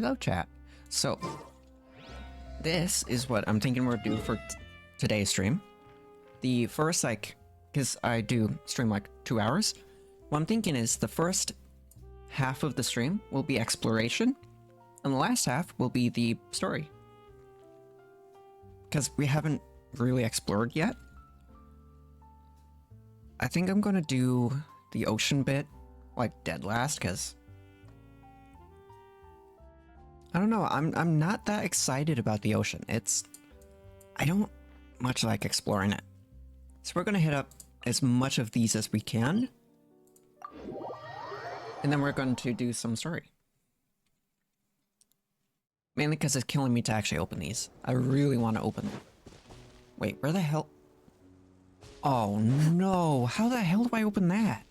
Hello, chat. So, this is what I'm thinking we're due for today's stream. The first, because I do stream like 2 hours, what I'm thinking is the first half of the stream will be exploration, and the last half will be the story. Because we haven't really explored yet. I think I'm gonna do the ocean bit, like, dead last, because I don't know, I'm not that excited about the ocean. I don't much like exploring it. So we're gonna hit up as much of these as we can. And then we're going to do some story. Mainly because it's killing me to actually open these. I really want to open them. Wait, where the hell? Oh no, how the hell do I open that?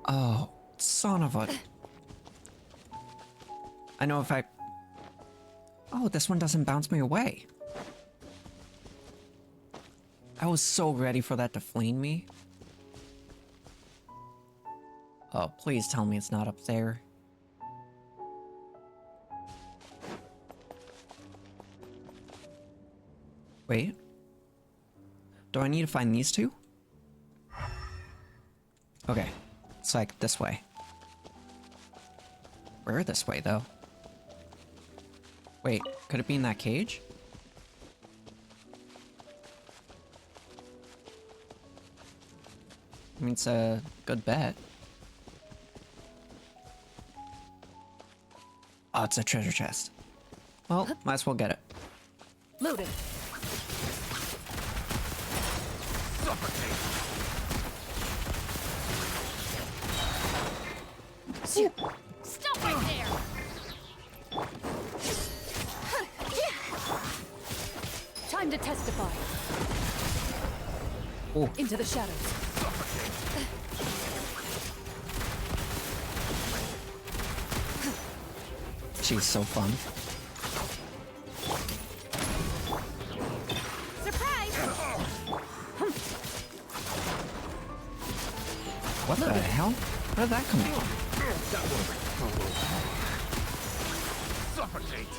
Oh, son of a... I know if I... Oh, this one doesn't bounce me away. I was so ready for that to flame me. Oh, please tell me it's not up there. Wait. Do I need to find these two? Okay. It's like this way. Where this way, though? Wait, could it be in that cage? I mean, it's a good bet. Oh, it's a treasure chest. Well, might as well get it. Loaded. Stop right there! Time to testify. Oh. Into the shadows. She's so fun. Surprise! What the hell? Where did that come from? Suffocate!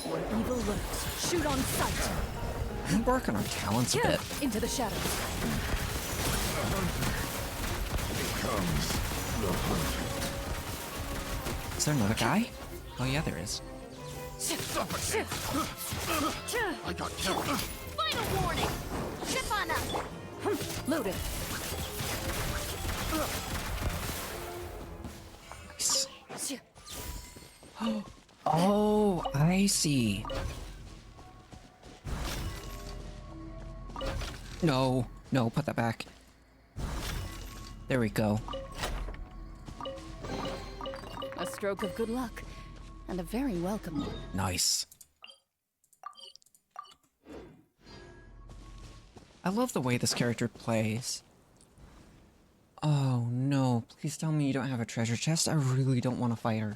Where evil lurks, shoot on sight. I'm working our talents a bit. Into the shadows. Comes the hunter. Is there another guy? Oh yeah, there is. Suffocate! I got killed. Final warning! Ship on up! Loaded. Nice. Oh, I see. No, no, put that back. There we go. A stroke of good luck, and a very welcome one. Nice. I love the way this character plays. Oh no, please tell me you don't have a treasure chest. I really don't want to fight her.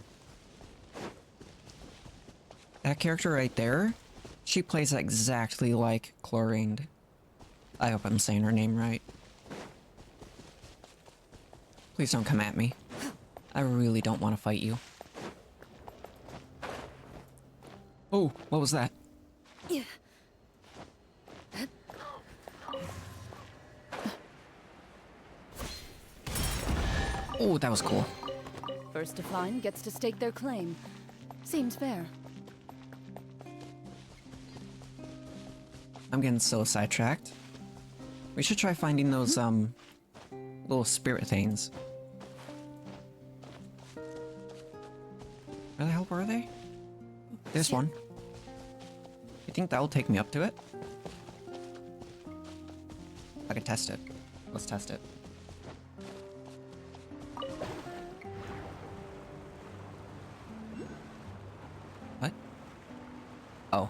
That character right there, she plays exactly like Chlorine. I hope I'm saying her name right. Please don't come at me. I really don't want to fight you. Oh, what was that? Yeah. Oh, that was cool. First to find gets to stake their claim. Seems fair. I'm getting so sidetracked. We should try finding those, little spirit things. Where the hell were they? There's one. You think that'll take me up to it? I can test it. Let's test it. What? Oh.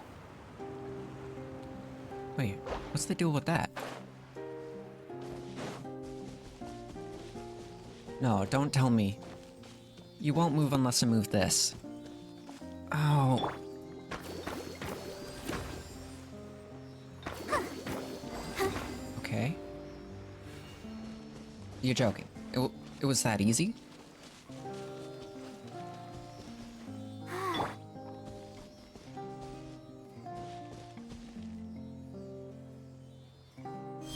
Wait, what's the deal with that? No, don't tell me. You won't move unless I move this. Oh. Okay. You're joking. It was that easy?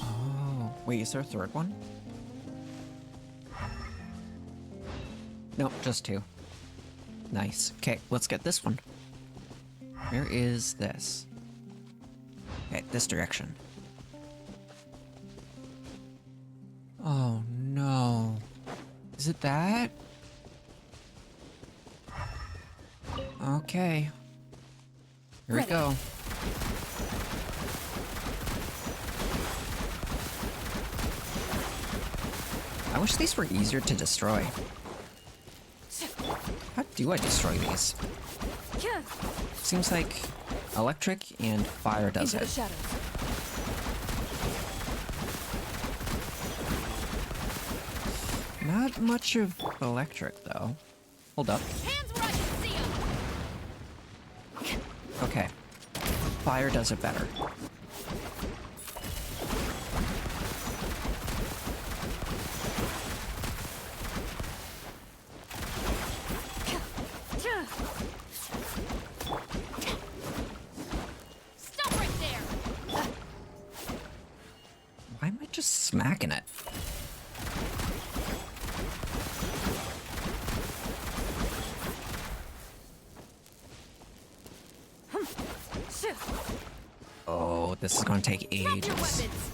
Oh, wait, is there a third one? Nope, just two. Nice. Okay, let's get this one. Where is this? Okay, this direction. Oh no. Is it that? Okay. Here we go. I wish these were easier to destroy. How do I destroy these? Seems like electric and fire does Into it. the shadows. Not much of electric though. Hold up. Hands where I can see 'em. Okay. Fire does it better. Stop right there. Why am I just smacking it? Oh, this is gonna take Drop your ages. weapons.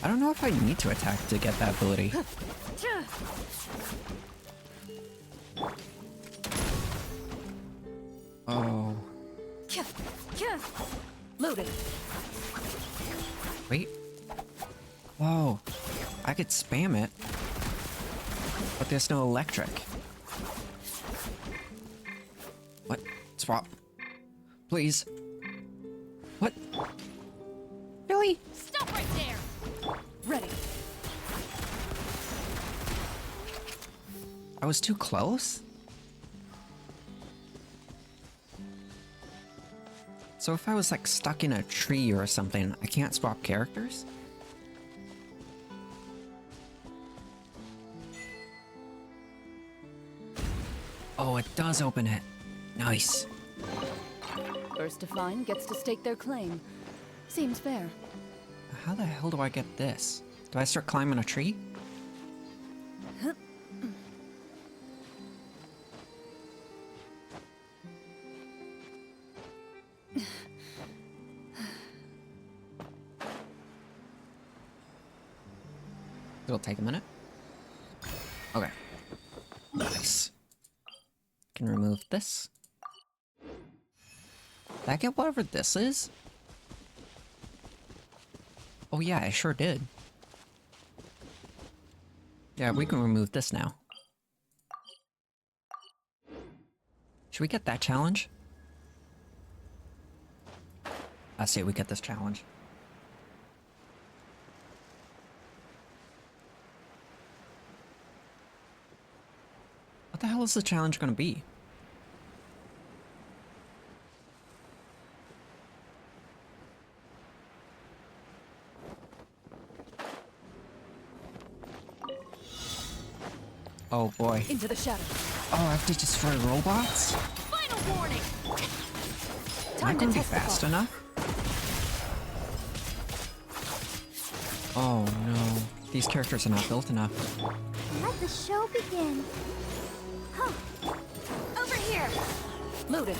I don't know if I need to attack to get that ability. Oh, Loaded. wait. Whoa. I could spam it. But there's no electric. What? Swap. Please. What? Really? Stop right there. Ready. I was too close? So if I was like stuck in a tree or something, I can't swap characters? Oh, it does open it. Nice. First to find gets to stake their claim. Seems fair. How the hell do I get this? Do I start climbing a tree? It'll take a minute. Okay. Nice. Can remove this. Did I get whatever this is? Oh yeah, I sure did. Yeah, we can remove this now. Should we get that challenge? I say we get this challenge. What the hell is the challenge gonna be? Oh boy. Into the shadows. Oh, I have to destroy robots? Final warning. Am I Time to gonna be test the fast ball. enough? Oh no. These characters are not built enough. Let the show begin. Huh. Over here. Loaded.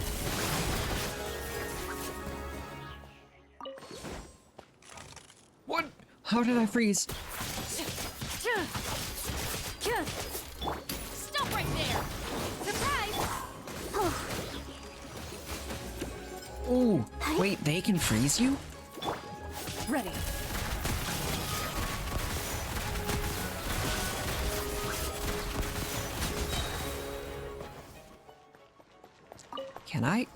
What? How did I freeze? Stop right there. Surprise. Oh, wait, they can freeze you? Ready. Can I?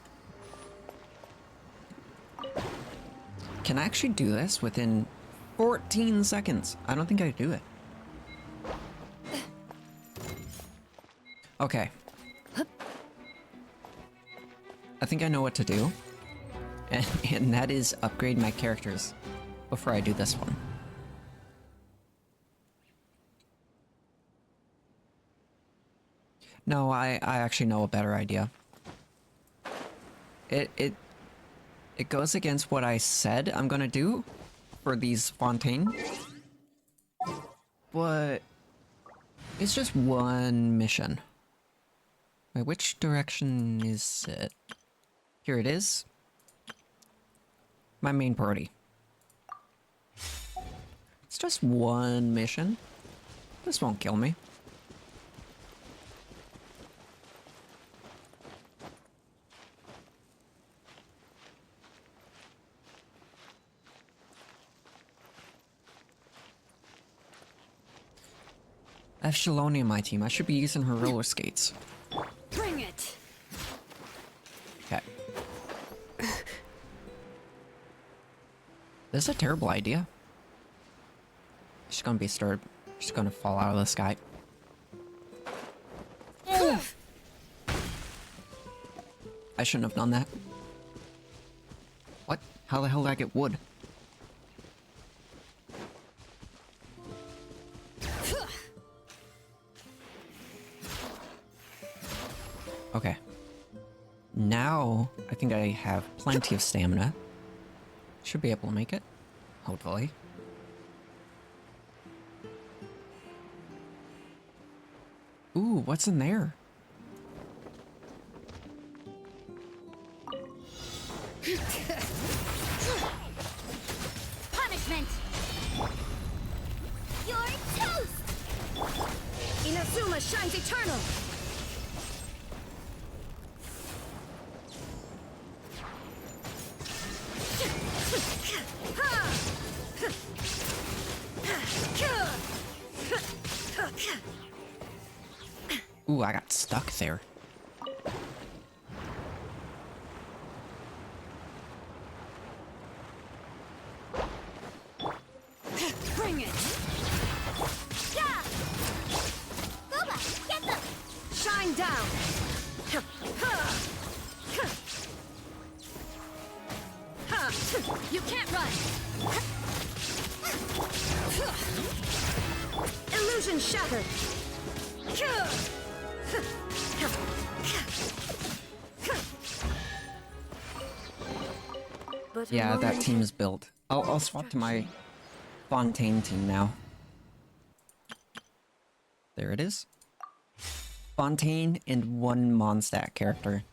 Can I actually do this within 14 seconds? I don't think I do it. Okay. I think I know what to do. And that is upgrade my characters before I do this one. No, I actually know a better idea. It goes against what I said I'm gonna do for these Fontaine. But it's just one mission. Wait, which direction is it? Here it is. My main party. It's just one mission. This won't kill me. I have Shaloni on my team. I should be using her roller skates. Bring it. Okay. This is a terrible idea. She's gonna be stirred. She's gonna fall out of the sky. I shouldn't have done that. What? How the hell did I get wood? Okay. Now, I think I have plenty of stamina. Should be able to make it. Hopefully. Ooh, what's in there? Punishment. You're toast. Inazuma shines eternal. Ooh, I got stuck there. Bring it. Yeah. Booba, get them. Shine down. You can't run. Illusion shattered. But Yeah, that team is built. I'll swap to my Fontaine team now. There it is. Fontaine and one Mondstadt character.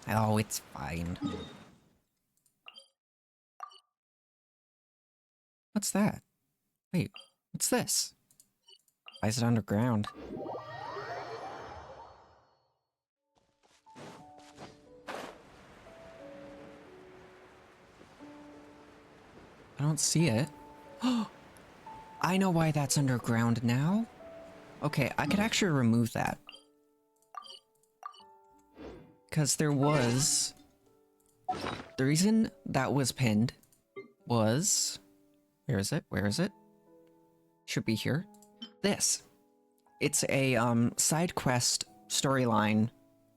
Oh, it's fine. What's that? Wait, what's this? Why is it underground? I don't see it. Oh, I know why that's underground now. Okay, I could actually remove that. Because there was... The reason that was pinned was... Where is it? Where is it? Should be here. This. It's a side quest storyline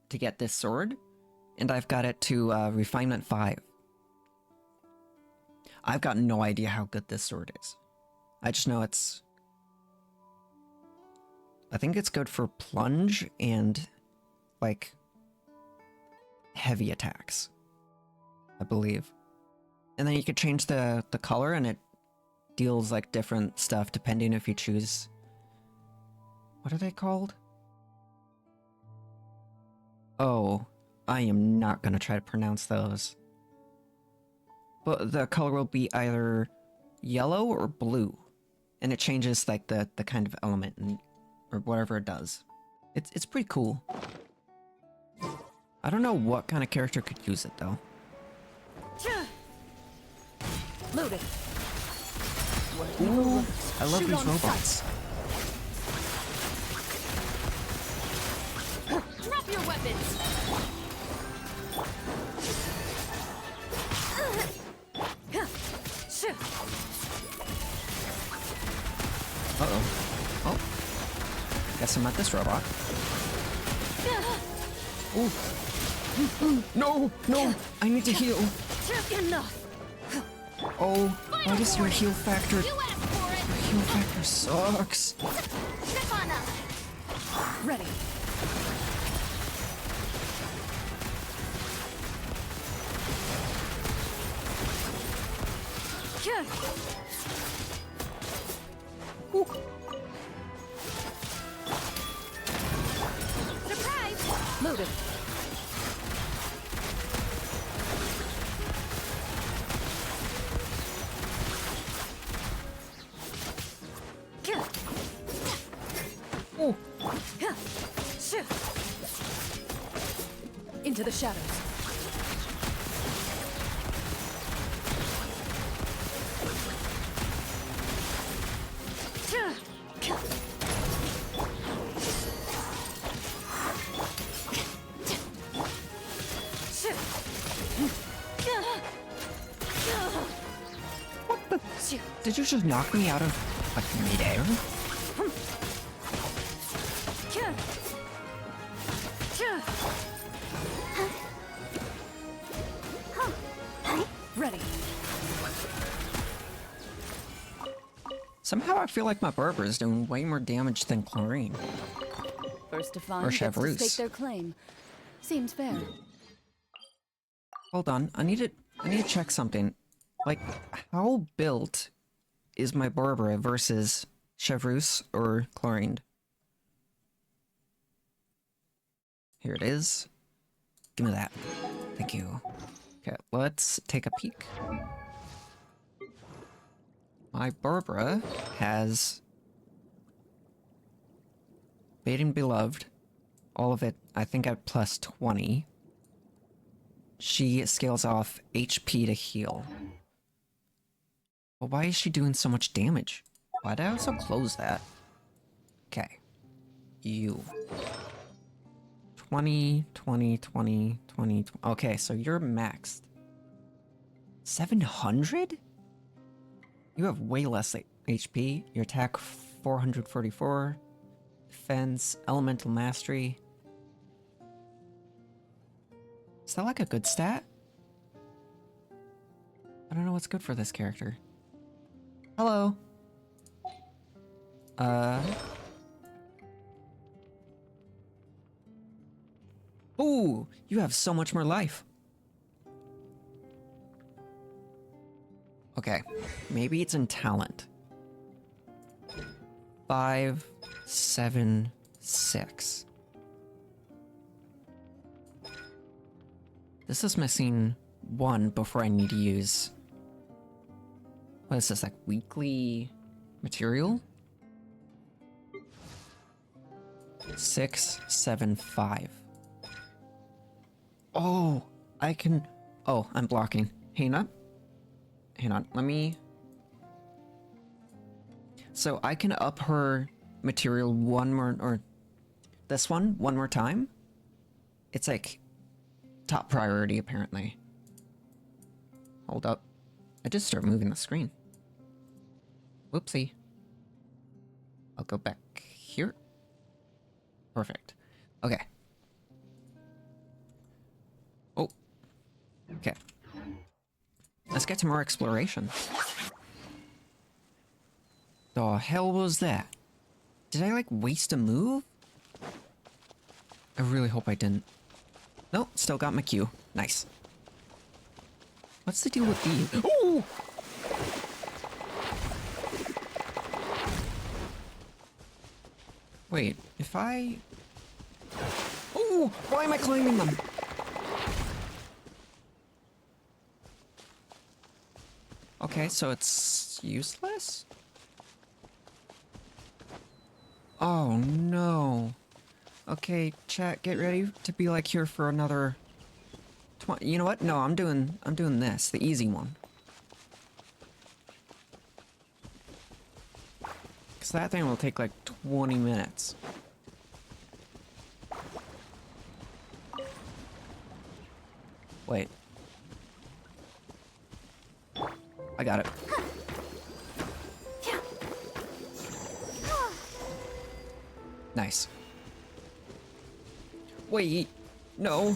to get this sword. And I've got it to Refinement 5. I've got no idea how good this sword is. I just know it's... I think it's good for plunge and, like, heavy attacks. I believe. And then you could change the color and it deals, like, different stuff depending if you choose... What are they called? Oh, I am not gonna try to pronounce those. But the color will be either yellow or blue. And it changes, like, the kind of element and, or whatever it does. It's pretty cool. I don't know what kind of character could use it, though. Loaded. Ooh, I love these robots. Drop your weapons. Uh-oh. Oh. Guess I'm not this robot. Oh. No, no, I need to heal. Enough. Oh, why does your heal factor? You asked for it. Your heal factor sucks. Step on up. Ready. Ooh. Surprise. Loaded. Ooh. Into the shadows. Did you just knock me out of, like, midair? Ready. Somehow I feel like my barber is doing way more damage than chlorine. First to find Or gets to Chevreuse. stake their claim. Seems fair. Hold on, I need to check something. Like, how built is my Barbara versus Chevreuse or chlorine? Here it is. Give me that. Thank you. Okay, let's take a peek. My Barbara has Baiting Beloved. All of it, I think, at plus 20. She scales off HP to heal. But why is she doing so much damage? Why'd I also close that? Okay. You. 20, 20, 20, 20. Okay, so you're maxed. 700? You have way less HP. Your attack 444. Defense, elemental mastery. Is that like a good stat? I don't know what's good for this character. Hello. Ooh, you have so much more life. Okay, maybe it's in talent. 5, 7, 6. This is missing 1 before I need to use... What is this, like weekly material? 6, 7, 5. Oh, I can... Oh, I'm blocking. Hang on. Hang on, let me... So I can up her material one more... Or this one more time? It's like... top priority, apparently. Hold up. I just start moving the screen. Whoopsie. I'll go back here. Perfect. Okay. Oh. Okay. Let's get to more exploration. The hell was that? Did I, like, waste a move? I really hope I didn't. Nope, still got my Q. Nice. What's the deal with these? Ooh! Wait, if I... Ooh! Why am I climbing them? Okay, so it's useless? Oh no. Okay, chat, get ready to be like here for another 20. You know what? No, I'm doing this, the easy one. Cause that thing will take like 20 minutes. Wait. I got it. Nice. Wait. No.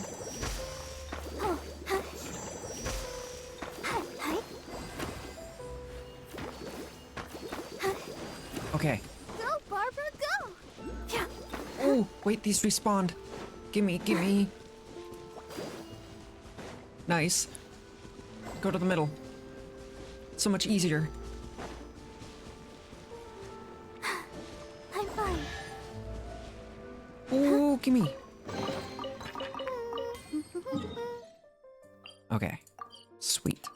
Okay. Go, Barbara, go! Yeah. Oh, wait, these respawned. Gimme, gimme. Nice. Go to the middle. So much easier. I'm fine. Oh, gimme. Okay. Sweet.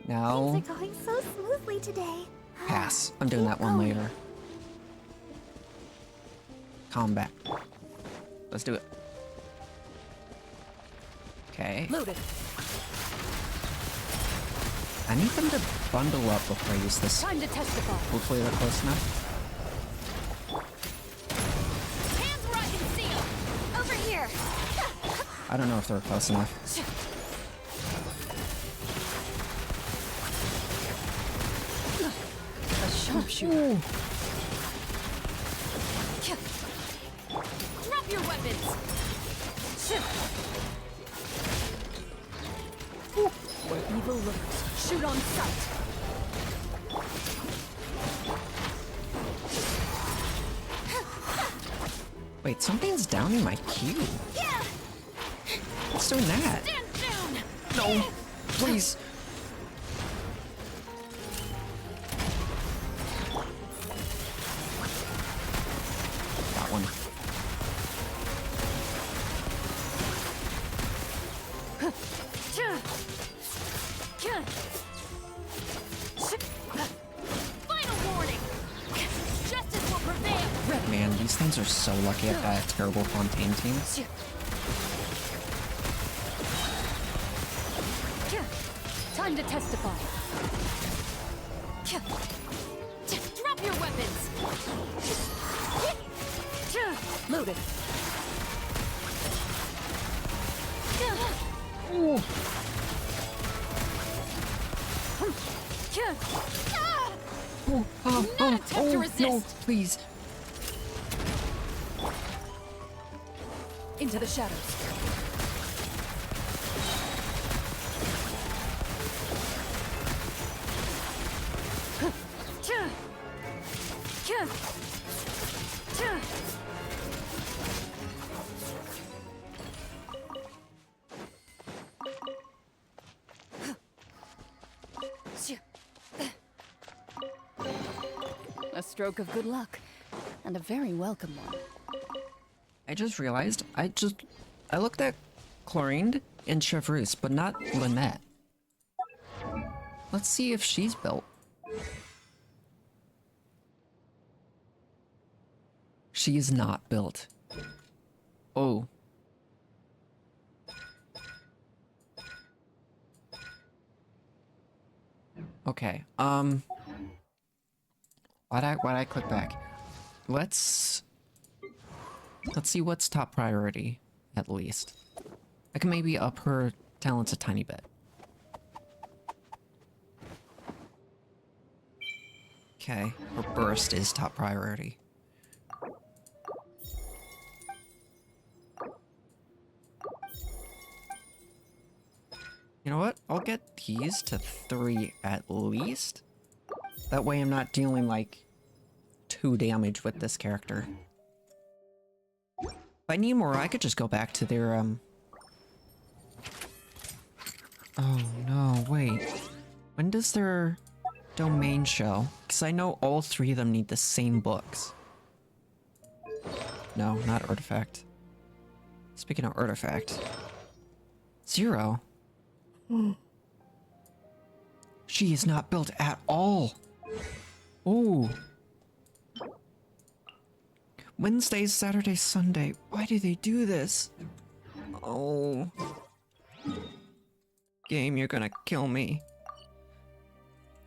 Now, Things are going so smoothly today. pass. I'm doing that one later. Combat. Let's do it. Okay. Loaded. I need them to bundle up before I use this. Time to testify. Hopefully they're close enough. Hands where I can see them. Over here. I don't know if they're close enough. A sharpshooter. Drop your weapons. Where evil lurks, shoot on sight. Wait, something's down in my queue. Yeah. What's doing that? Stand down. No, please. That one. Final warning. Justice will prevail. Man, these things are so lucky at that terrible Fontaine team. Time to testify. Drop your weapons. Loaded. Ooh. Oh, oh, Not attempt to no, resist. please. Into the shadows. A stroke of good luck, and a very welcome one. I just realized, I looked at Chlorine and Chevreuse, but not Lynette. Let's see if she's built. She is not built. Oh. Okay, why'd I click back? Let's see what's top priority, at least. I can maybe up her talents a tiny bit. Okay, her burst is top priority. You know what? I'll get these to 3 at least. That way I'm not dealing like 2 damage with this character. If I need more, I could just go back to their, Oh no, wait. When does their domain show? Because I know all 3 of them need the same books. No, not artifact. Speaking of artifact. 0. She is not built at all. Oh. Wednesday, Saturday, Sunday. Why do they do this? Oh. Game, you're gonna kill me.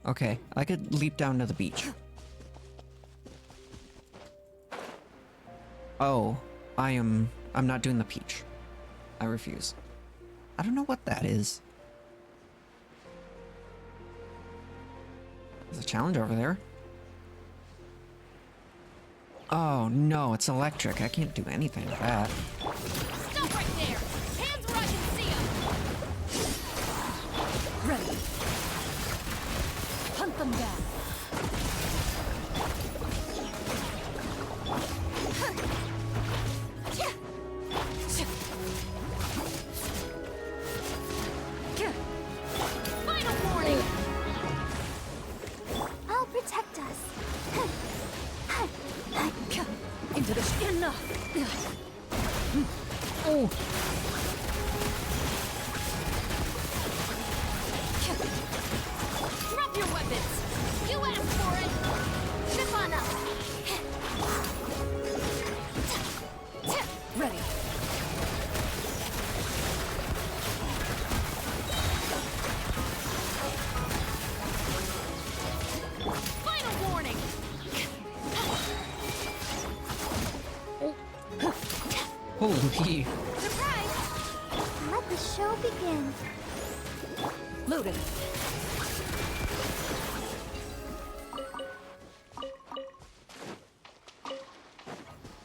Okay, I could leap down to the beach. Oh, I'm not doing the peach. I refuse. I don't know what that is. There's a challenge over there. Oh no, it's electric. I can't do anything with that. Stop right there! Hands where I can see 'em! Ready. Hunt them down. Final warning! I'll protect us. Into the enough. Oh! Drop your weapons! You asked for it! Ship on up. Ready. Final warning! Holy! Surprise! Let the show begin. Loaded.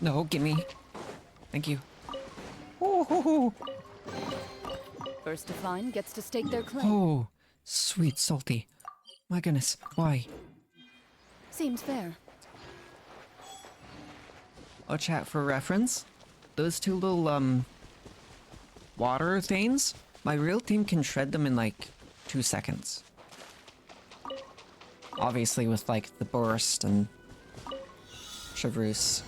No, gimme. Thank you. Oh, First to find gets to stake their claim. oh, sweet salty. My goodness, why? Seems fair. I'll chat for reference. Those two little, water things, my real team can shred them in, like, 2 seconds. Obviously with, like, the burst and Chevreuse.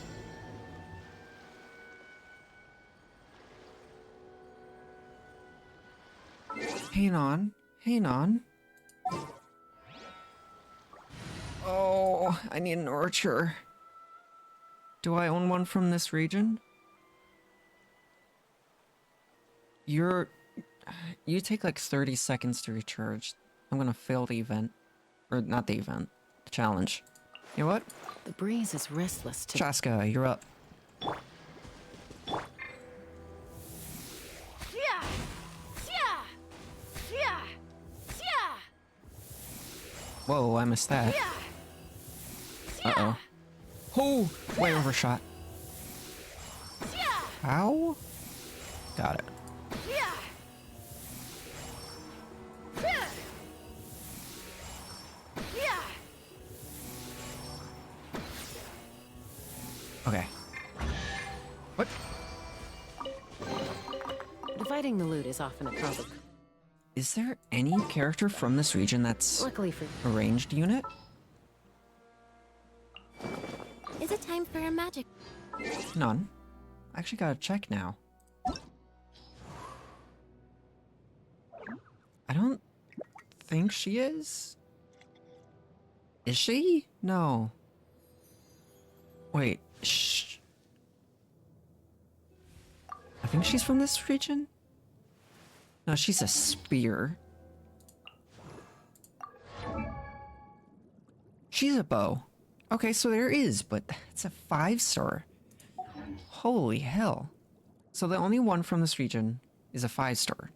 Hang on, hang on. Oh, I need an orchard. Do I own one from this region? You take like 30 seconds to recharge. I'm gonna fail the event. Or not the event, the challenge. You know what? The breeze is restless today. Chaska, you're up. Yeah! Yeah! Yeah! Yeah! Whoa, I missed that. Yeah! Uh-oh. Oh, way overshot. Yeah! How? Got it. Yeah! Yeah! Yeah! Okay. What? Dividing the loot is often a problem. Is there any character from this region that's Luckily for a ranged unit? Is it time for a magic? None. I actually gotta check now. I don't think she is. Is she? No. Wait, shh. I think she's from this region? No, she's a spear. She's a bow. Okay, so there is, but it's a 5-star. Holy hell. So the only one from this region is a 5-star.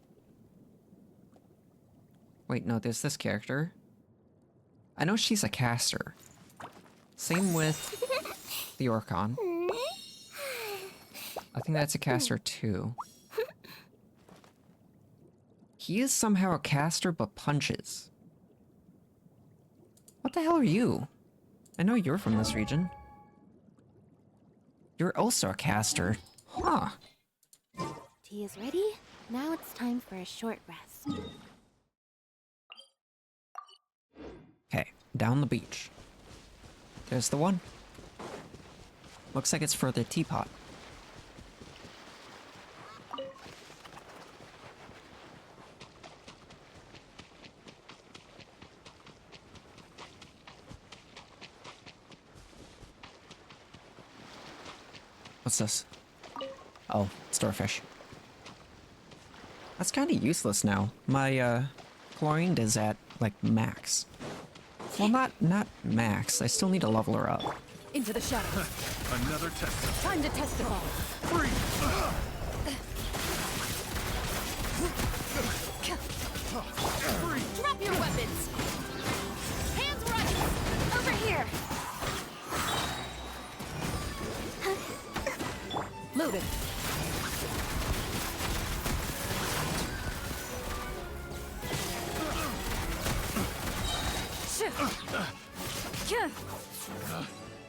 Wait, no, there's this character. I know she's a caster. Same with the Orcon. I think that's a caster too. He is somehow a caster but punches. What the hell are you? I know you're from this region. You're also a caster. Huh. Tea is ready. Now it's time for a short rest. Okay, down the beach. There's the one. Looks like it's for the teapot. What's this? Oh, starfish. That's kind of useless now. My, chlorine is at, like, max. Well, not max. I still need to level her up. Into the shadows. Another test. Time to test it all. Drop your weapons! Hands where I can... Over here!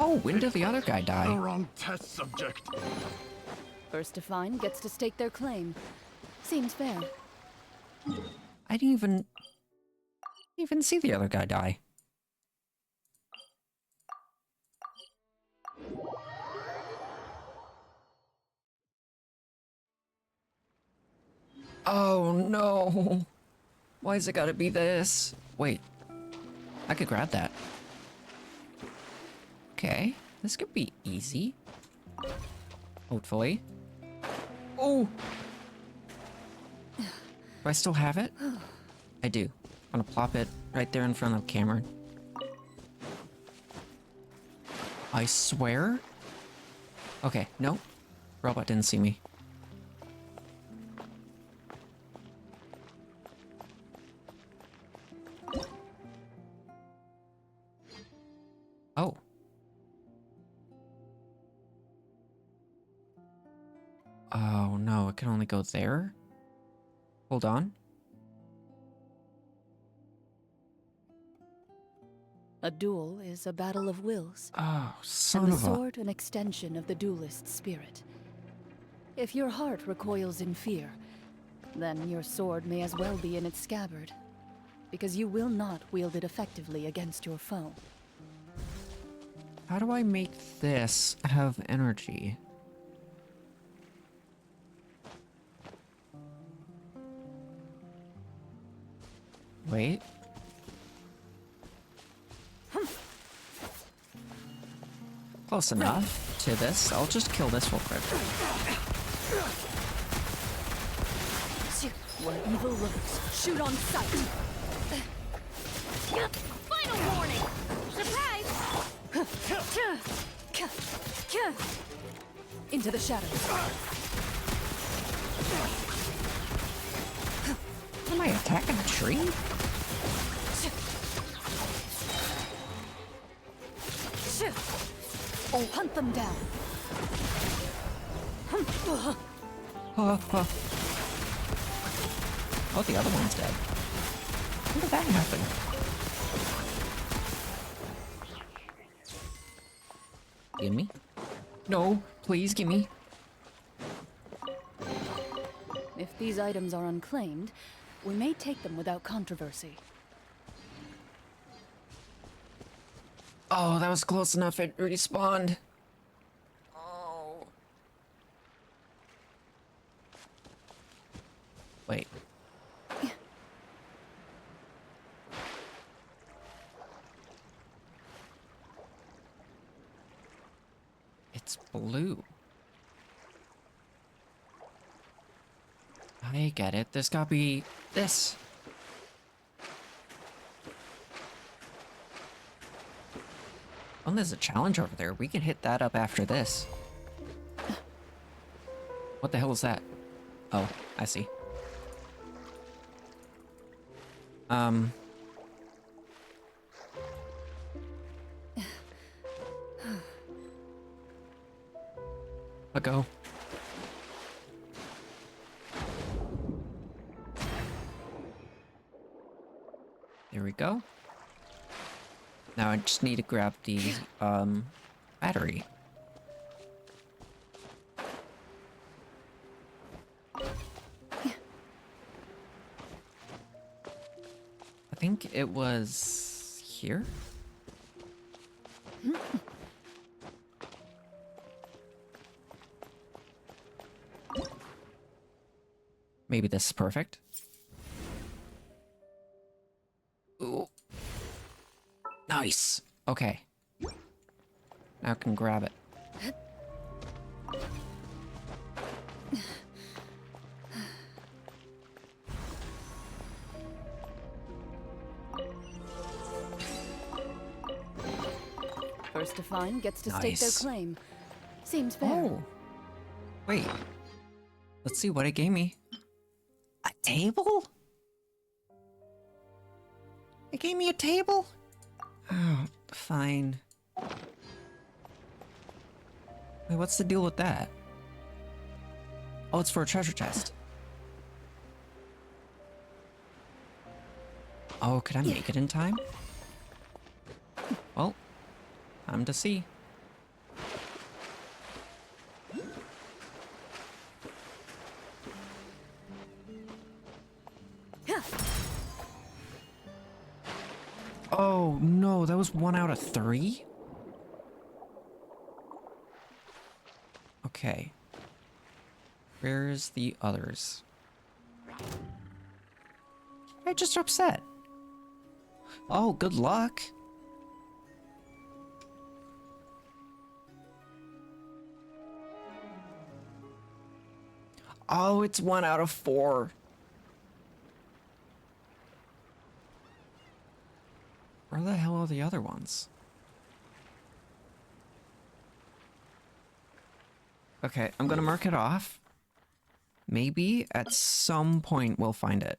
Oh, when did the other guy The die? wrong test subject. First to find gets to stake their claim. Seems fair. I didn't even see the other guy die. Oh no! Why's it gotta be this? Wait, I could grab that. Okay, this could be easy. Hopefully. Oh! Do I still have it? I do. I'm gonna plop it right there in front of Cameron. I swear? Okay, nope. Robot didn't see me. Oh. Oh no, it can only go there? Hold on. A duel is a battle of wills, Oh, son and the of a... sword an extension of the duelist's spirit. If your heart recoils in fear, then your sword may as well be in its scabbard, because you will not wield it effectively against your foe. How do I make this have energy? Wait. Close enough to this. I'll just kill this real quick. Where evil lurks, shoot on sight! Final warning! Surprise! Into the shadows. Am I attacking a tree? Oh, hunt them down. Oh, the other one's dead. How did that happen? Gimme? No, please gimme. If these items are unclaimed, we may take them without controversy. Oh, that was close enough. It respawned. Oh. Wait. It's blue. I get it. There's gotta be this. Oh, there's a challenge over there. We can hit that up after this. What the hell is that? Oh, I see. Let go. There we go. Now I just need to grab the battery. I think it was here. Maybe this is perfect. Ooh. Nice. Okay. Now I can grab it. First to find gets to stake their Nice. claim. Seems fair. Oh. Wait. Let's see what it gave me. A table? It gave me a table? Oh, fine. Wait, what's the deal with that? Oh, it's for a treasure chest. Oh, could I make it in time? Well, time to see. Oh no, that was 1 out of 3? Okay. Where's the others? I'm just upset. Oh, good luck. Oh, it's 1 out of 4. Where the hell are the other ones? Okay, I'm gonna mark it off. Maybe at some point we'll find it.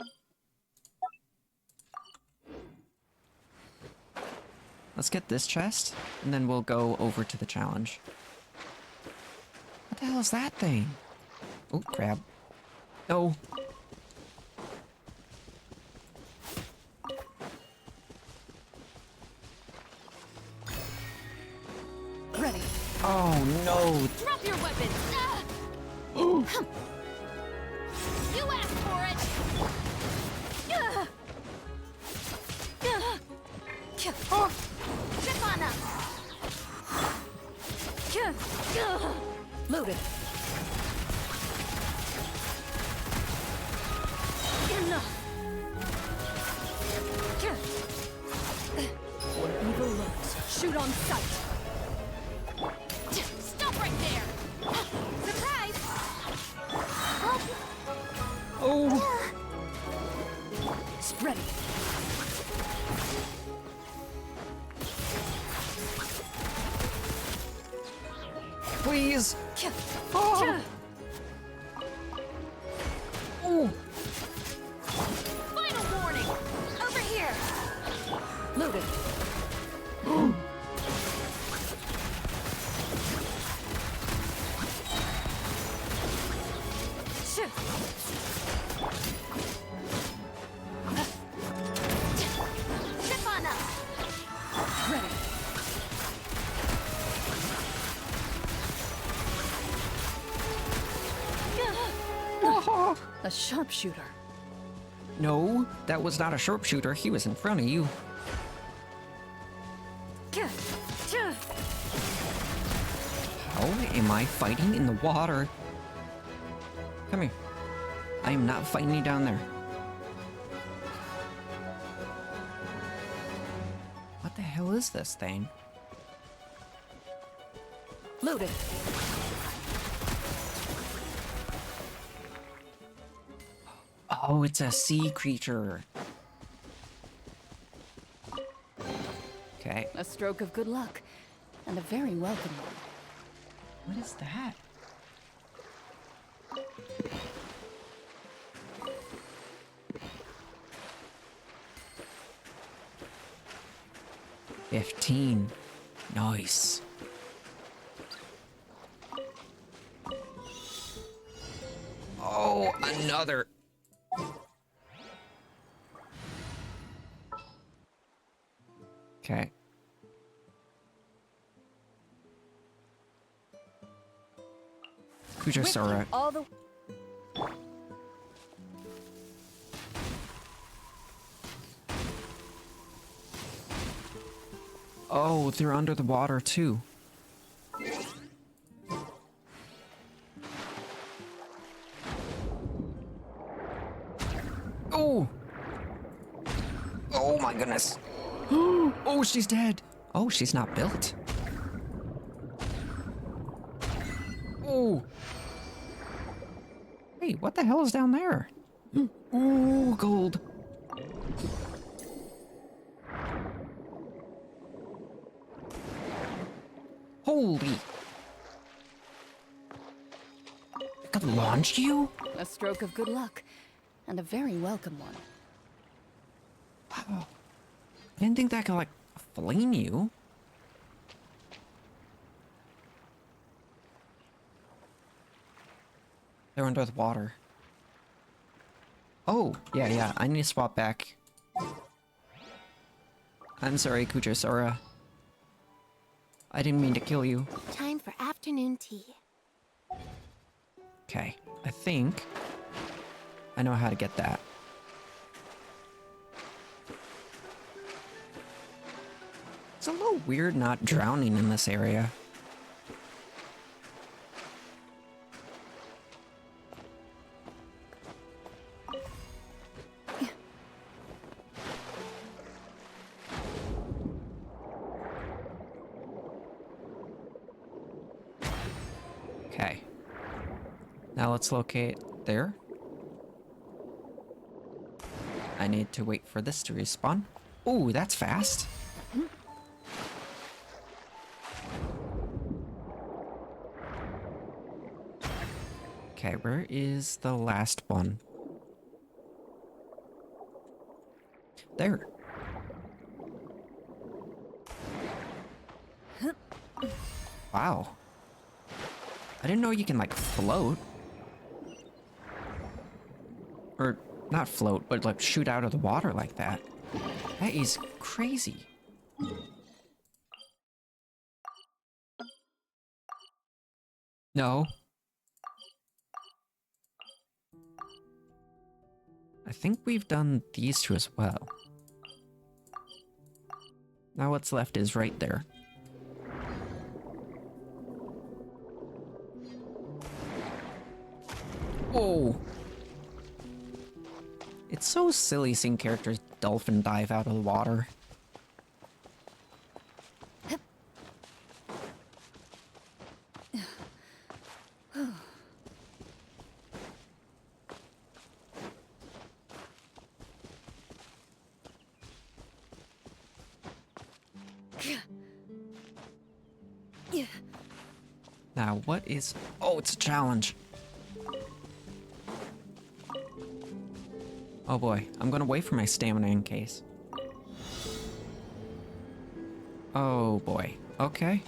Let's get this chest, and then we'll go over to the challenge. What the hell is that thing? Oh, crab. No. Ready. Oh, no. Drop your weapons! You asked for it! Chip on up! Loaded. Enough! Where evil lurks, shoot on sight. Stop right there! Surprise! Oh. Spread it. Please. Oh. Oh. Final warning! Over here! Loaded. Chip on up! Ready. A sharpshooter. No, that was not a sharpshooter. He was in front of you. How am I fighting in the water? Come here. I am not fighting you down there. What the hell is this thing? Loaded. Oh, it's a sea creature. Okay. A stroke of good luck, and a very welcome one. What is that? $15. Nice. Oh, another. Okay. Kujasora. All the Oh, they're under the water too. Oh! Oh my goodness. Oh, she's dead. Oh, she's not built. Oh. Hey, what the hell is down there? Ooh, gold. Holy. I could launch you? a stroke of good luck, and a very welcome one. Wow. I didn't think that could, like, flame you. They're under the water. Oh, yeah, I need to swap back. I'm sorry, Kujasora. I didn't mean to kill you. Time for afternoon tea. Okay, I think I know how to get that. It's a little weird not drowning in this area. Okay. Now let's locate there. I need to wait for this to respawn. Ooh, that's fast. Okay, where is the last one? There. Wow. I didn't know you can, like, float. Or, not float, but, like, shoot out of the water like that. That is crazy. No. I think we've done these two as well. Now what's left is right there. Whoa! It's so silly seeing characters dolphin dive out of the water. Now, what is... Oh, it's a challenge. Oh boy, I'm gonna wait for my stamina in case. Oh boy, okay.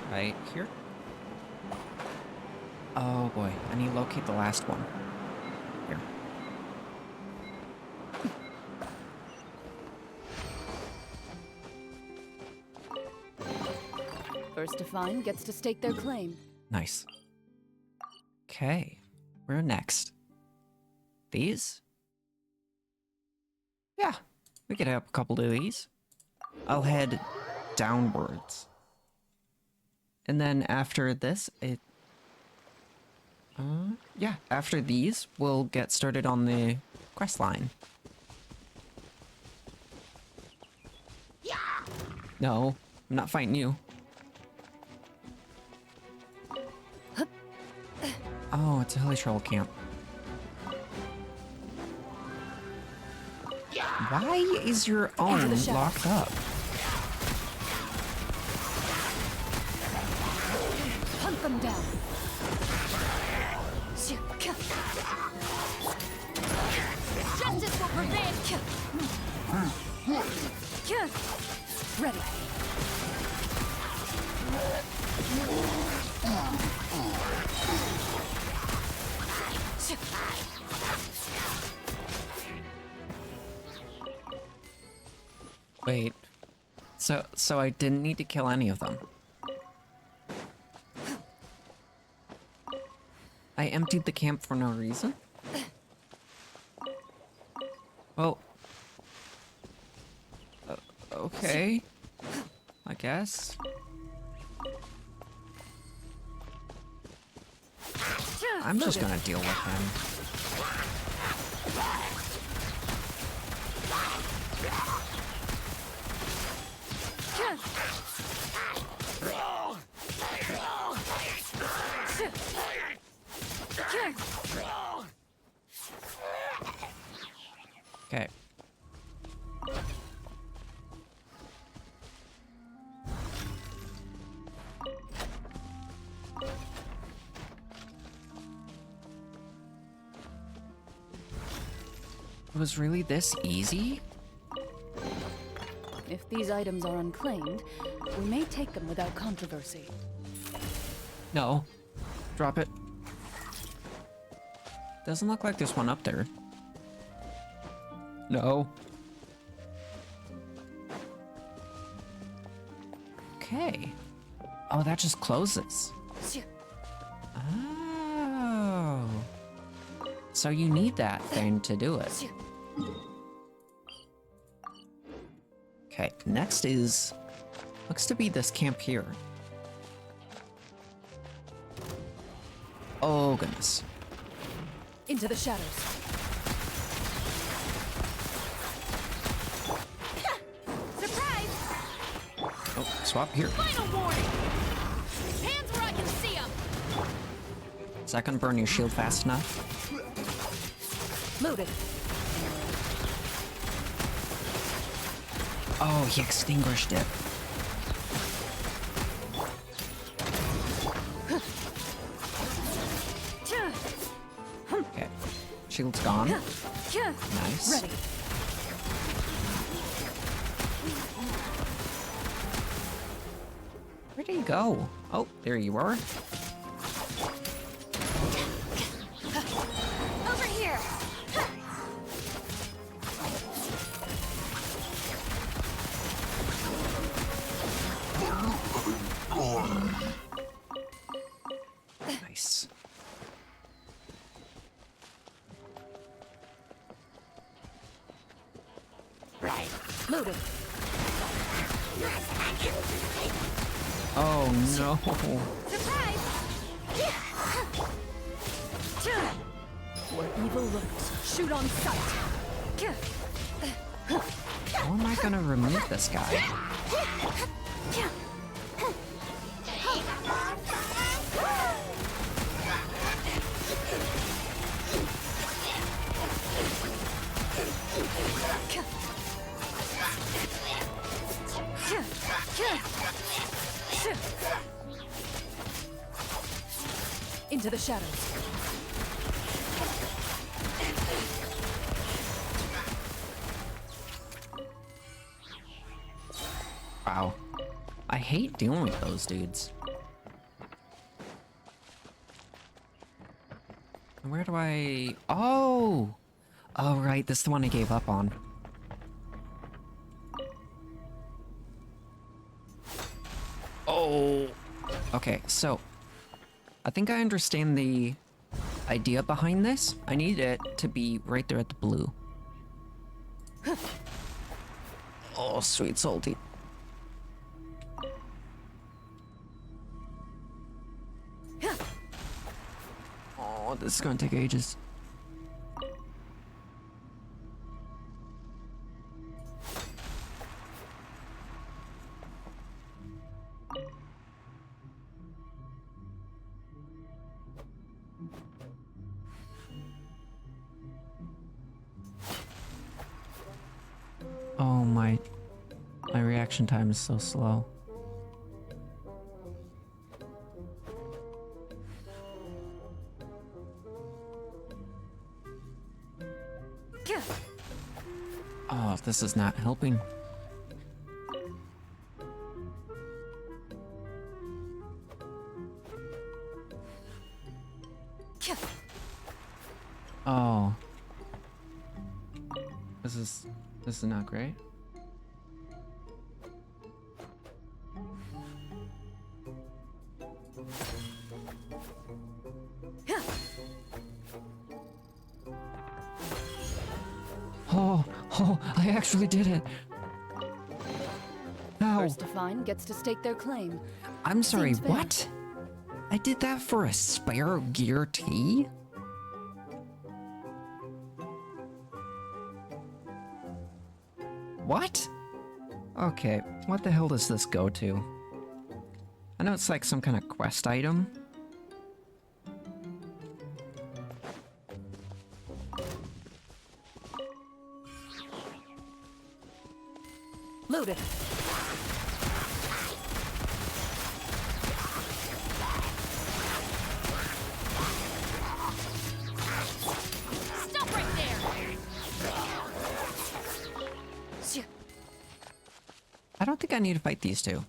Right here. Oh boy, I need to locate the last one. Here. First to find gets to stake their claim. Nice. Okay, where next? These? Yeah, we could have a couple of these. I'll head downwards. And then after this, yeah, after these, we'll get started on the quest line. No, I'm not fighting you. Oh, it's a hilly troll camp. Why is your own locked up? Hunt them down. Justice will prevail. Ready. Wait. So I didn't need to kill any of them. I emptied the camp for no reason? Well... okay. I guess. I'm just gonna deal with him. Okay. It was really this easy? If these items are unclaimed, we may take them without controversy. No. Drop it. Doesn't look like there's one up there. No. Okay. Oh, that just closes. Oh. So you need that thing to do it. Okay, next is... looks to be this camp here. Oh, goodness. Into the shadows. Surprise! Oh, swap here. Final warning! Hands where I can see them! Is that gonna burn your shield fast enough? Loaded. Oh, he extinguished it. Okay. Shield's gone. Nice. Ready. Where'd he go? Oh, there you are. Over here! Nice. Loaded. Oh no. Surprise! Where evil lurks, shoot on sight. How am I gonna remove this guy? Into the shadows. Wow. I hate dealing with those dudes. Where do I... Oh! Oh, right. This is the one I gave up on. Oh! Okay, so... I think I understand the idea behind this. I need it to be right there at the blue. Oh, sweet salty. Oh, this is gonna take ages. Oh, my reaction time is so slow. Oh, this is not helping. Oh. This is not great. Oh, I actually did it. Ow. First to find gets to stake their claim. I'm sorry, Seems fair. what? I did that for a spare gear tea? What? Okay, what the hell does this go to? I know it's like some kind of quest item. Loaded. Stop right there! I don't think I need to fight these two.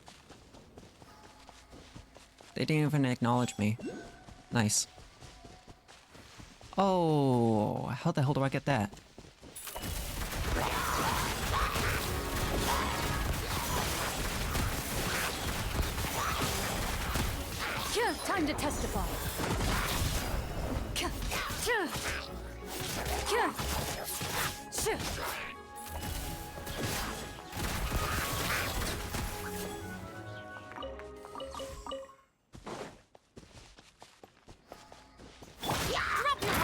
They didn't even acknowledge me. Nice. Oh, how the hell do I get that? Time to testify. Drop your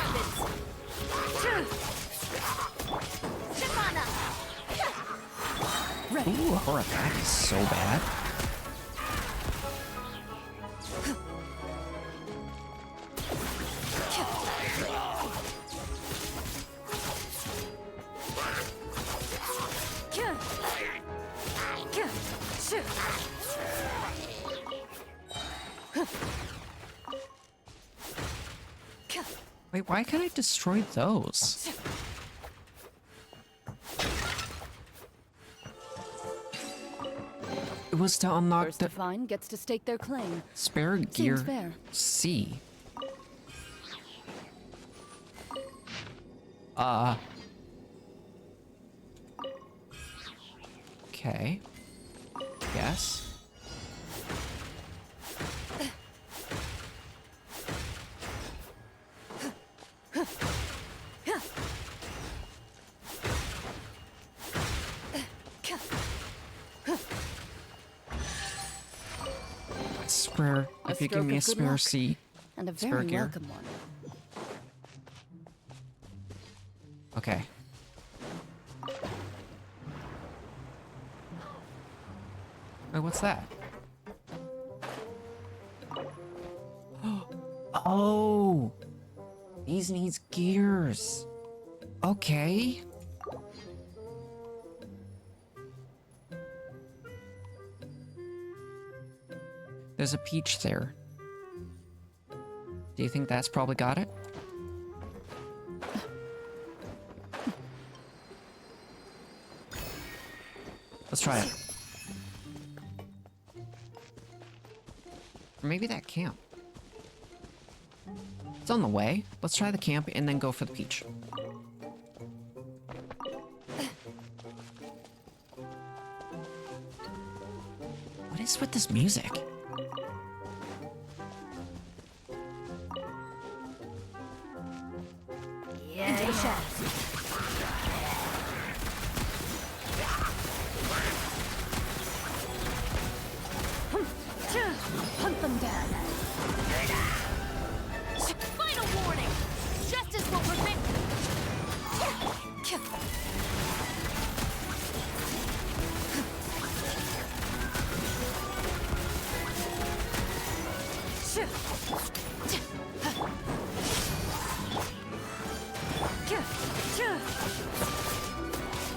weapons! Shimana! Ooh, her attack is so bad. Wait, why can't I destroy those? It was to unlock First the to find gets to stake their claim. spare gear fair. C. Okay. Yes. Spare. If you give stroke me a of good spare luck. C. And a Spare very gear. welcome one. Okay. Wait, what's that? Oh! These needs gears. Okay. There's a peach there. Do you think that's probably got it? Let's try it. Or maybe that camp. It's on the way. Let's try the camp and then go for the peach. What is with this music? Into the shadows. Hunt them down. Final warning! Justice will prevent...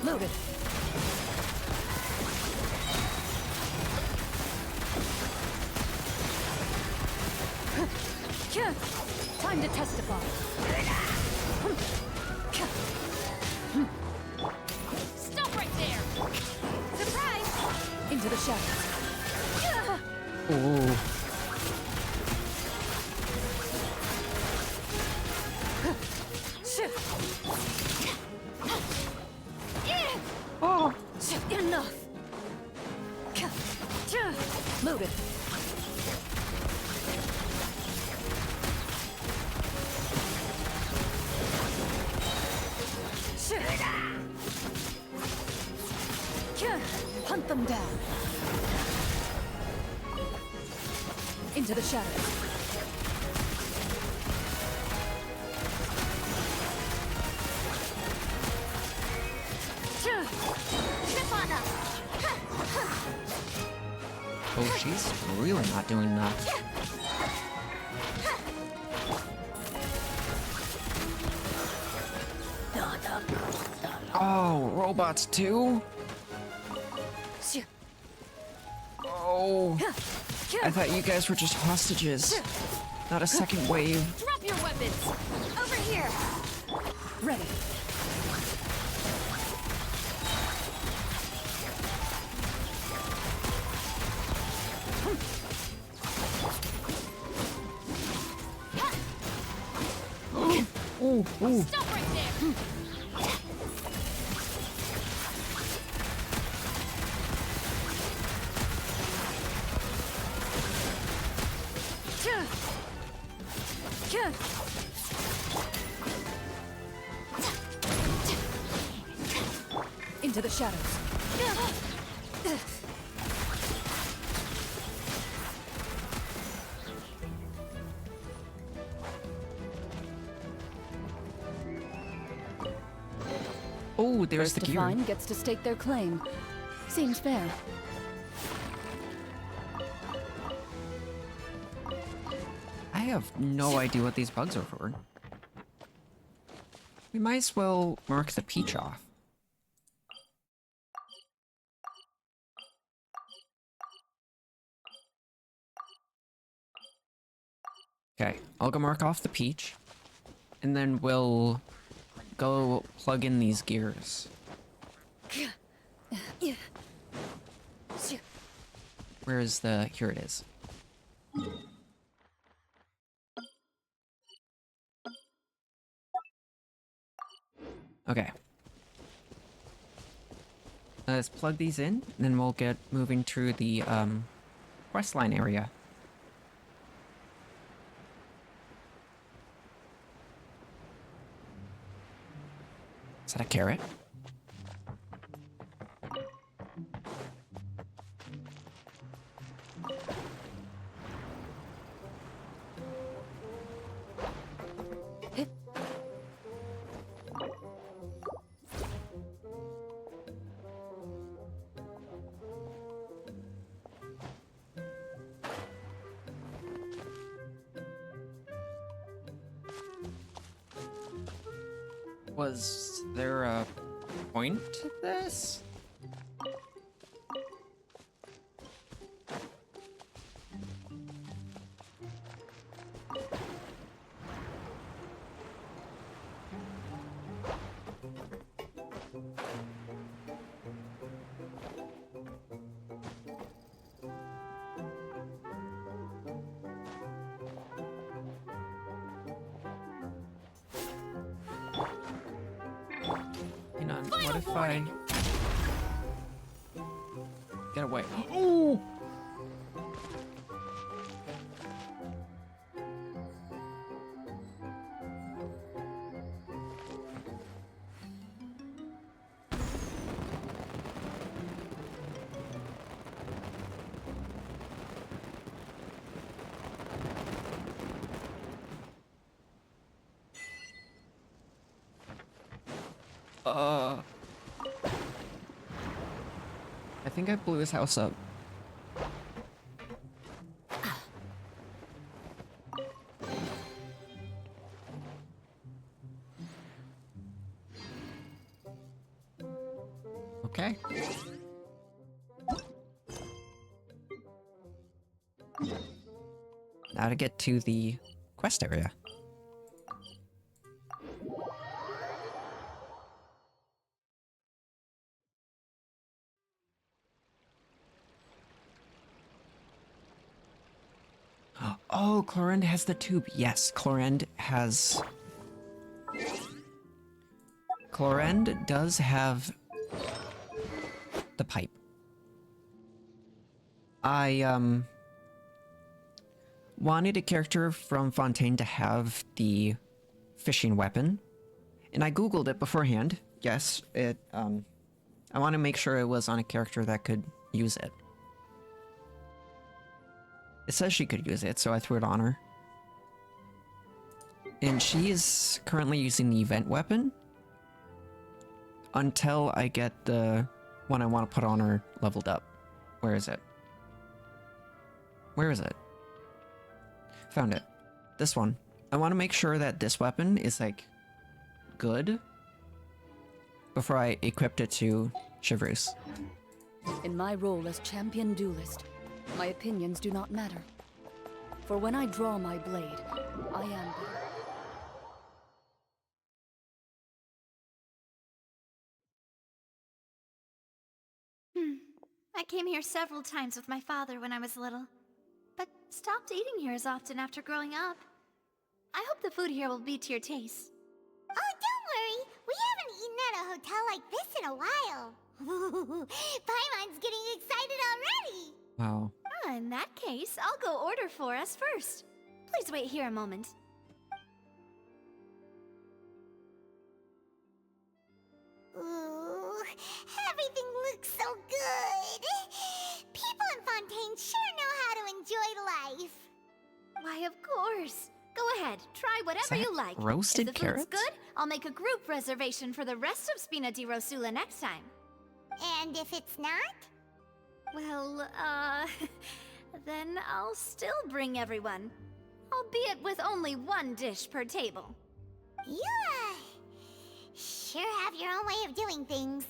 Loaded. Time to testify. Stop right there! Surprise! Into the shadows. Ooh. Oh. Enough. Loaded. Hunt them down. Into the shadows. Oh, she's really not doing that. Oh, robots too? No! I thought you guys were just hostages. Not a second wave. Drop your weapons! Over here! Ready. Stop right there! Into the shadows. Oh, there's First the to gear. find gets to stake their claim. Seems fair. I have no idea what these bugs are for. We might as well mark the peach off. Okay, I'll go mark off the peach, and then we'll go plug in these gears. Where is the... Here it is. Okay. Let's plug these in, and then we'll get moving to the questline area. Is that a carrot? Was there a point to this? Hang on, what if I... Get away. Oh! I think I blew his house up. Okay. Now to get to the quest area. Oh, Chlorend has the tube. Yes, Chlorend has... Chlorend does have the pipe. I, wanted a character from Fontaine to have the fishing weapon, and I googled it beforehand. Yes, it, I want to make sure it was on a character that could use it. It says she could use it, so I threw it on her. And she is currently using the event weapon until I get the one I want to put on her leveled up. Where is it? Where is it? Found it. This one. I want to make sure that this weapon is, like, good before I equip it to Chivers. In my role as champion duelist, My opinions do not matter. For when I draw my blade, I am... I came here several times with my father when I was little, but stopped eating here as often after growing up. I hope the food here will be to your taste. Oh, don't worry. We haven't eaten at a hotel like this in a while. Paimon's getting excited already. Wow. In that case, I'll go order for us first. Please wait here a moment. Ooh, everything looks so good. People in Fontaine sure know how to enjoy life. Why, of course. Go ahead, try whatever that you like. roasted if the food's carrots? good, I'll make a group reservation for the rest of Spina di Rosula next time. And if it's not? Well, then I'll still bring everyone. Albeit with only one dish per table. You, sure have your own way of doing things.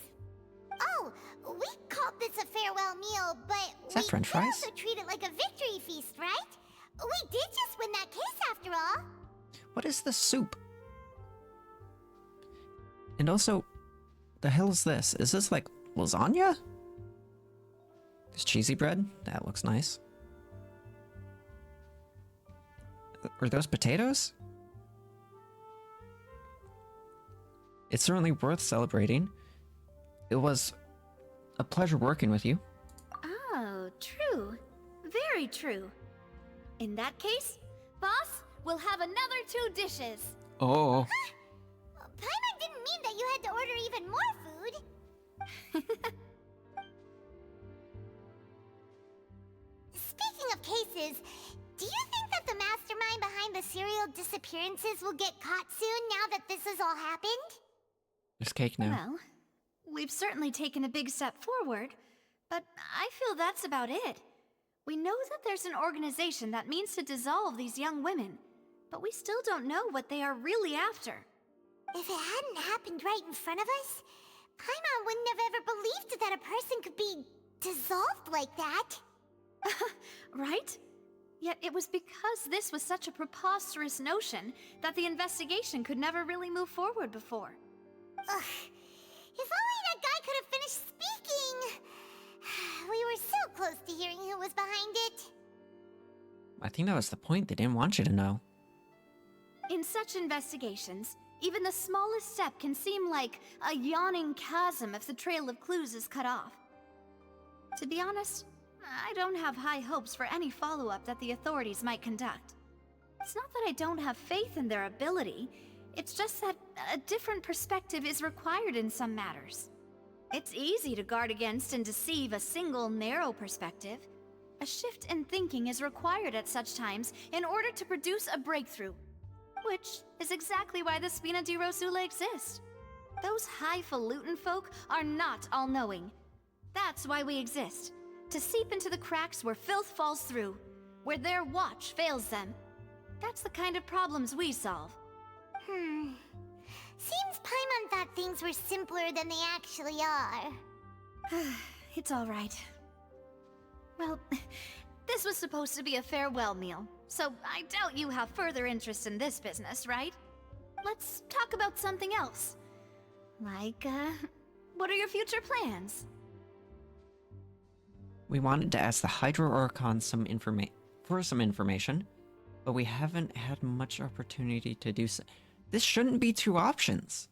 Oh, we called this a farewell meal, but Is that we French could fries? also treat it like a victory feast, right? We did just win that case after all. What is the soup? And also, the hell is this? Is this like lasagna? This cheesy bread? That looks nice. Are those potatoes? It's certainly worth celebrating. It was a pleasure working with you. Oh, true. Very true. In that case, boss, we'll have another 2 dishes. Oh. Paimon didn't mean that you had to order even more food. Speaking of cases, do you think that the mastermind behind the serial disappearances will get caught soon now that this has all happened? There's cake now. Well, we've certainly taken a big step forward, but I feel that's about it. We know that there's an organization that means to dissolve these young women, but we still don't know what they are really after. If it hadn't happened right in front of us, Paimon wouldn't have ever believed that a person could be dissolved like that. Right? Yet it was because this was such a preposterous notion that the investigation could never really move forward before. Ugh. If only that guy could have finished speaking! We were so close to hearing who was behind it. I think that was the point. They didn't want you to know. In such investigations, even the smallest step can seem like a yawning chasm if the trail of clues is cut off. To be honest, I don't have high hopes for any follow-up that the authorities might conduct. It's not that I don't have faith in their ability, it's just that a different perspective is required in some matters. It's easy to guard against and deceive a single narrow perspective. A shift in thinking is required at such times in order to produce a breakthrough. Which is exactly why the Spina di Rosula exist. Those highfalutin folk are not all-knowing. That's why we exist. To seep into the cracks where filth falls through. Where their watch fails them. That's the kind of problems we solve. Seems Paimon thought things were simpler than they actually are. It's all right. Well, this was supposed to be a farewell meal, so I doubt you have further interest in this business, right? Let's talk about something else. Like, what are your future plans? We wanted to ask the Hydro Archon some information, but we haven't had much opportunity to do so. This shouldn't be 2 options.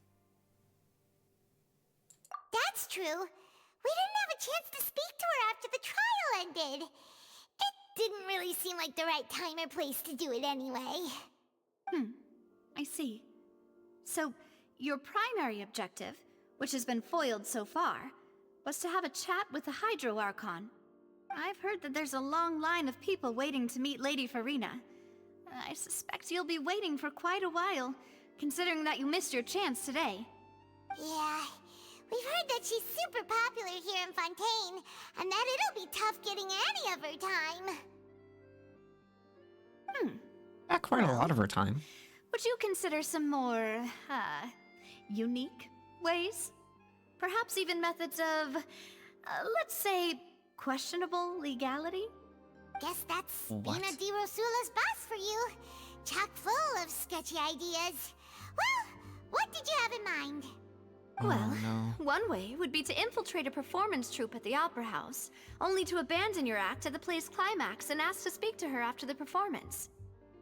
That's true. We didn't have a chance to speak to her after the trial ended. It didn't really seem like the right time or place to do it anyway. I see. So, your primary objective, which has been foiled so far, was to have a chat with the Hydro Archon. I've heard that there's a long line of people waiting to meet Lady Farina. I suspect you'll be waiting for quite a while, considering that you missed your chance today. Yeah, we've heard that she's super popular here in Fontaine, and that it'll be tough getting any of her time. Not quite a lot of her time. Would you consider some more, unique ways? Perhaps even methods of, let's say, questionable legality? Guess that's What? Spina di Rosula's boss for you. Chock full of sketchy ideas. Well, what did you have in mind? Well, Oh, no. one way would be to infiltrate a performance troupe at the Opera House, only to abandon your act at the play's climax and ask to speak to her after the performance.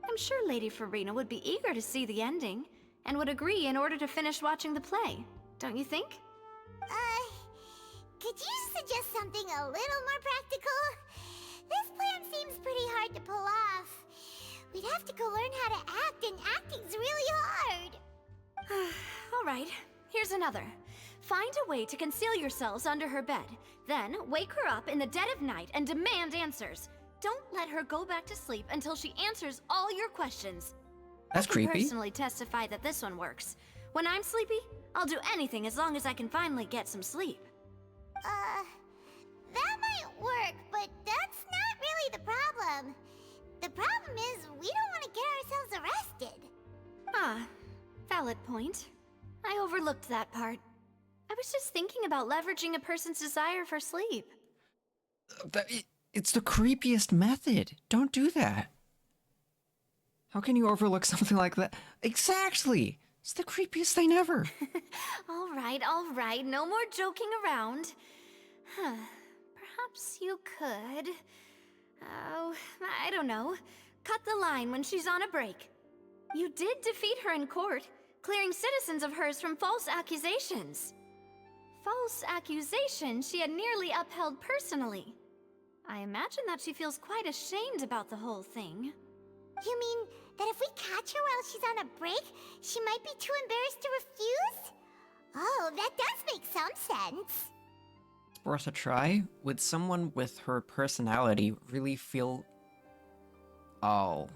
I'm sure Lady Farina would be eager to see the ending, and would agree in order to finish watching the play. Don't you think? Could you suggest something a little more practical? This plan seems pretty hard to pull off. We'd have to go learn how to act, and acting's really hard. All right, here's another. Find a way to conceal yourselves under her bed. Then wake her up in the dead of night and demand answers. Don't let her go back to sleep until she answers all your questions. That's I can creepy. personally testify that this one works. When I'm sleepy, I'll do anything as long as I can finally get some sleep. That might work, but that's not really the problem. The problem is we don't want to get ourselves arrested. Ah, valid point. I overlooked that part. I was just thinking about leveraging a person's desire for sleep. It's the creepiest method. Don't do that. How can you overlook something like that? Exactly. It's the creepiest thing ever. All right, no more joking around. Perhaps you could... Oh, I don't know. Cut the line when she's on a break. You did defeat her in court, clearing citizens of hers from false accusations. False accusations she had nearly upheld personally. I imagine that she feels quite ashamed about the whole thing. You mean that if we catch her while she's on a break, she might be too embarrassed to refuse? Oh, that does make some sense. It's worth a try. Would someone with her personality really feel... Oh.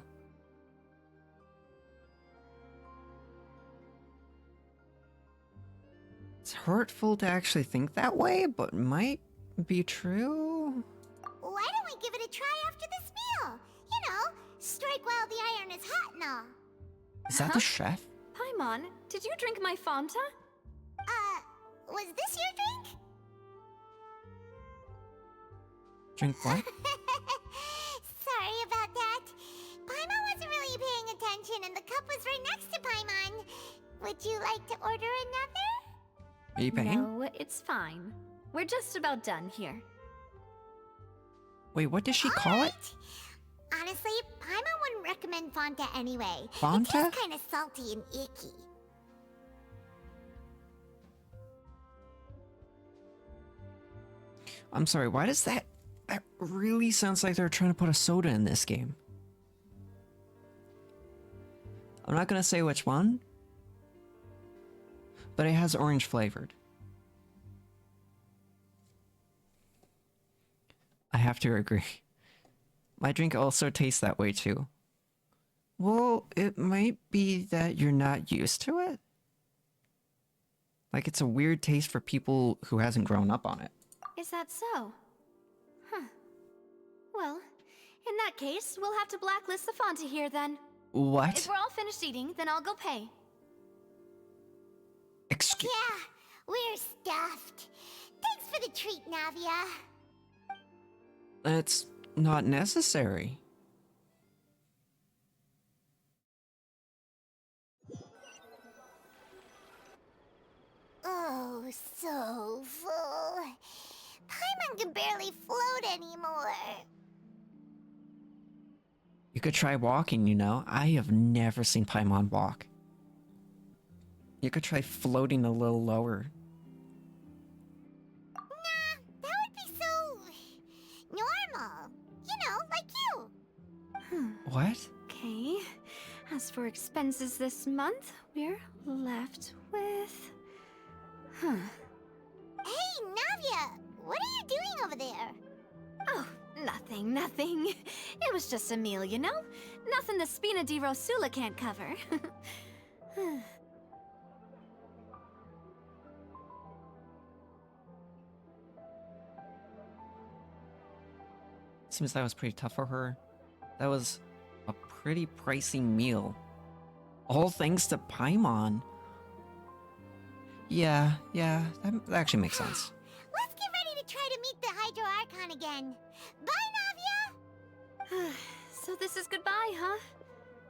It's hurtful to actually think that way, but might be true. Why don't we give it a try after this meal? You know, strike while the iron is hot and all. Is that the chef? Paimon, did you drink my Fanta? Was this your drink? Drink what? Sorry about that. Paimon wasn't really paying attention and the cup was right next to Paimon. Would you like to order another? Are you paying? No, it's fine. We're just about done here. Wait, what did she call it? Honestly, Paimon wouldn't recommend Fonta anyway. It Fonta? tastes kind of salty and icky. I'm sorry, why does that... That really sounds like they're trying to put a soda in this game. I'm not gonna say which one, but it has orange flavored. I have to agree. My drink also tastes that way too. Well, it might be that you're not used to it. Like it's a weird taste for people who hasn't grown up on it. Is that so? Huh. Well, in that case, we'll have to blacklist the Fanta here then. What? If we're all finished eating, then I'll go pay. Excuse... Yeah, we're stuffed. Thanks for the treat, Navia. That's not necessary. Oh, so full. Paimon can barely float anymore. You could try walking, you know? I have never seen Paimon walk. You could try floating a little lower. Nah, that would be so... normal. You know, like you. What? Okay. As for expenses this month, we're left with... Huh. Hey, Navia, what are you doing over there? Oh, nothing. It was just a meal, you know? Nothing the Spina di Rosula can't cover. Seems that was pretty tough for her. That was a pretty pricey meal. All thanks to Paimon. Yeah, that actually makes sense. Let's get ready to try to meet the Hydro Archon again. Bye, Navia! So this is goodbye, huh?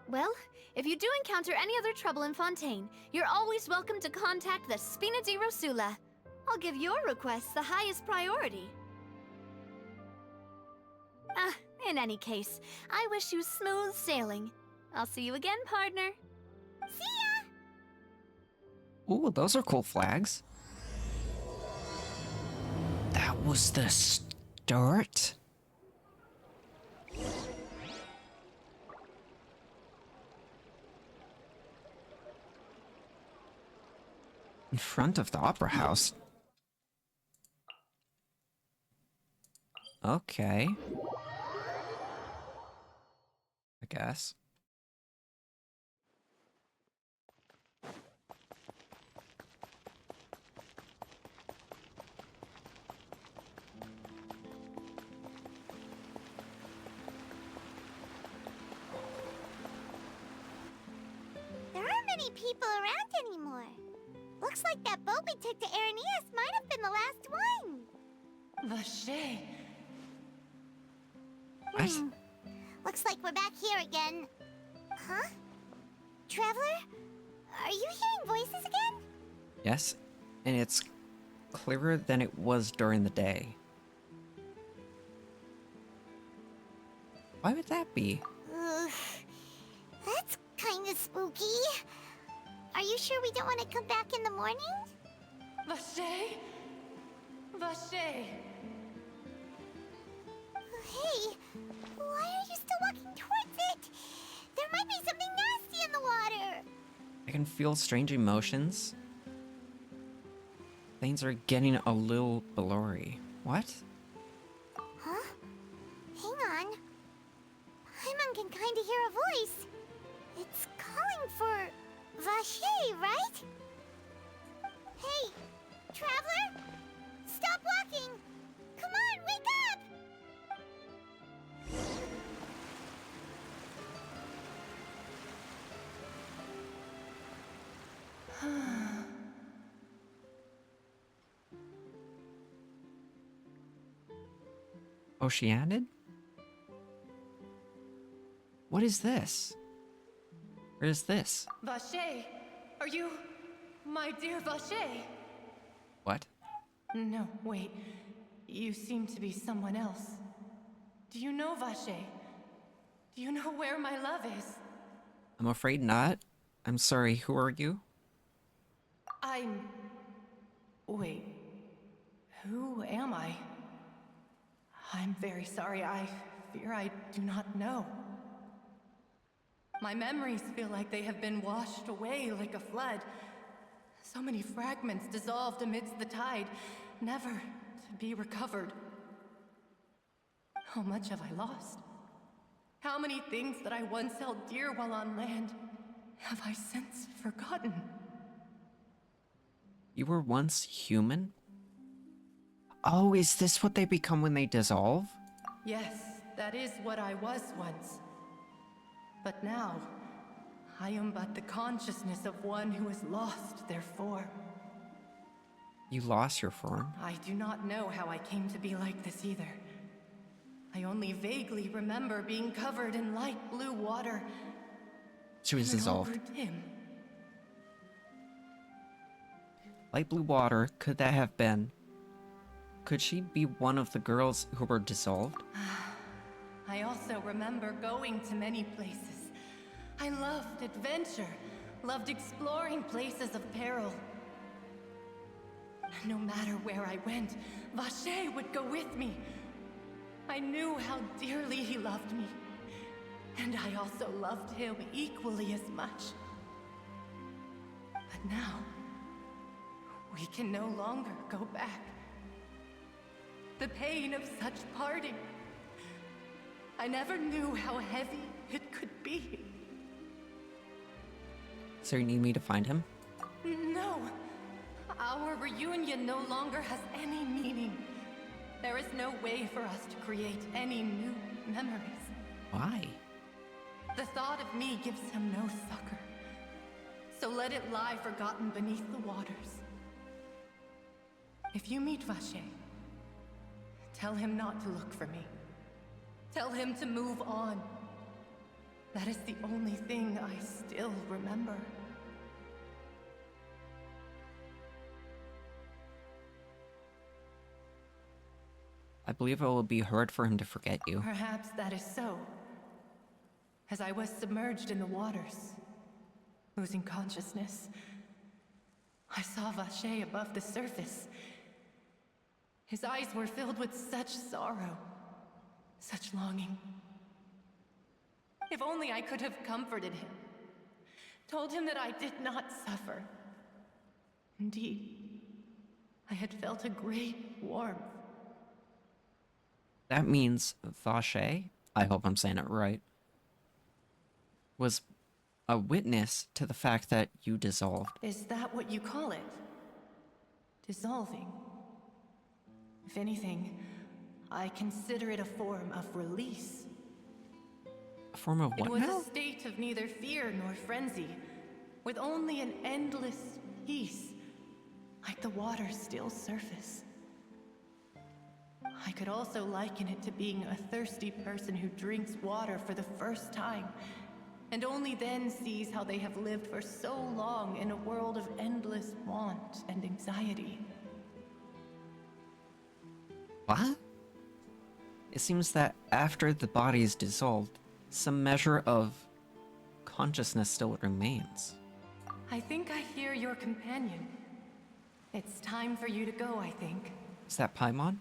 Well, if you do encounter any other trouble in Fontaine, you're always welcome to contact the Spina di Rosula. I'll give your requests the highest priority. In any case, I wish you smooth sailing. I'll see you again, partner. See ya! Ooh, those are cool flags. That was the start? In front of the Opera House? Okay. I guess. There aren't many people around anymore. Looks like that boat we took to Araneas might have been the last one. Vache. What? Looks like we're back here again. Huh? Traveler? Are you hearing voices again? Yes, and it's clearer than it was during the day. Why would that be? Ugh. That's kinda spooky. Are you sure we don't want to come back in the morning? Vache? Vache. Hey, why are you still walking towards it? There might be something nasty in the water. I can feel strange emotions. Things are getting a little blurry. What? Huh? Hang on. Paimon can kinda hear a voice. It's calling for Vache, right? Hey, Traveler? Stop walking! Come on, wake up! Oceanid? What is this? Where is this? Vache. Are you... my dear Vache? What? No, wait. You seem to be someone else. Do you know Vache? Do you know where my love is? I'm afraid not. I'm sorry, who are you? Wait. Who am I? I'm very sorry. I fear I do not know. My memories feel like they have been washed away like a flood. So many fragments dissolved amidst the tide, never to be recovered. How much have I lost? How many things that I once held dear while on land have I since forgotten? You were once human? Oh, is this what they become when they dissolve? Yes, that is what I was once. But now, I am but the consciousness of one who has lost their form. You lost your form? I do not know how I came to be like this either. I only vaguely remember being covered in light blue water. She was and dissolved. over dim. Light blue water, could that have been? Could she be one of the girls who were dissolved? I also remember going to many places. I loved adventure, loved exploring places of peril. No matter where I went, Vache would go with me. I knew how dearly he loved me, and I also loved him equally as much. But now, we can no longer go back. The pain of such parting, I never knew how heavy it could be. So you need me to find him? No. Our reunion no longer has any meaning. There is no way for us to create any new memories. Why? The thought of me gives him no succor. So let it lie forgotten beneath the waters. If you meet Vache, tell him not to look for me. Tell him to move on. That is the only thing I still remember. I believe it will be hard for him to forget you. Perhaps that is so. As I was submerged in the waters, losing consciousness, I saw Vacher above the surface. His eyes were filled with such sorrow, such longing. If only I could have comforted him, told him that I did not suffer. Indeed, I had felt a great warmth. That means Vacher, I hope I'm saying it right, was a witness to the fact that you dissolved. Is that what you call it? Dissolving? If anything, I consider it a form of release. A form of what It was now? a state of neither fear nor frenzy, with only an endless peace, like the water's still surface. I could also liken it to being a thirsty person who drinks water for the first time, and only then sees how they have lived for so long in a world of endless want and anxiety. What? It seems that after the body is dissolved, some measure of consciousness still remains. I think I hear your companion. It's time for you to go, I think. Is that Paimon?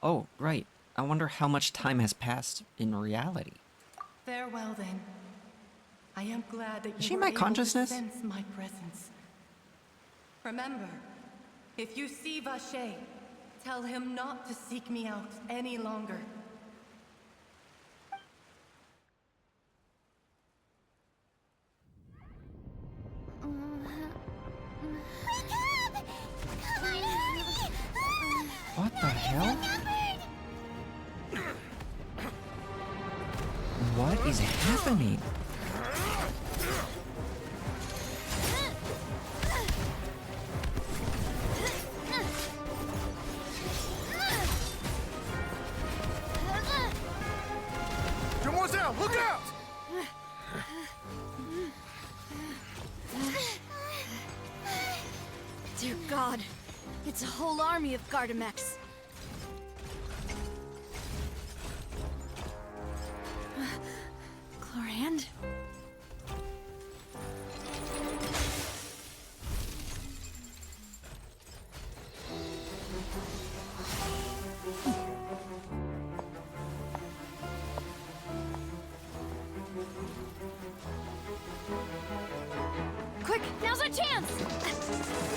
Oh, right. I wonder how much time has passed in reality. Farewell, then. I am glad that Is she you were my able consciousness? to sense my presence. Remember, if you see Vacher, tell him not to seek me out any longer. What the hell? What is happening? Demoiselle, look out! Dear God, it's a whole army of Gardamex. Clorand? Quick, now's our chance!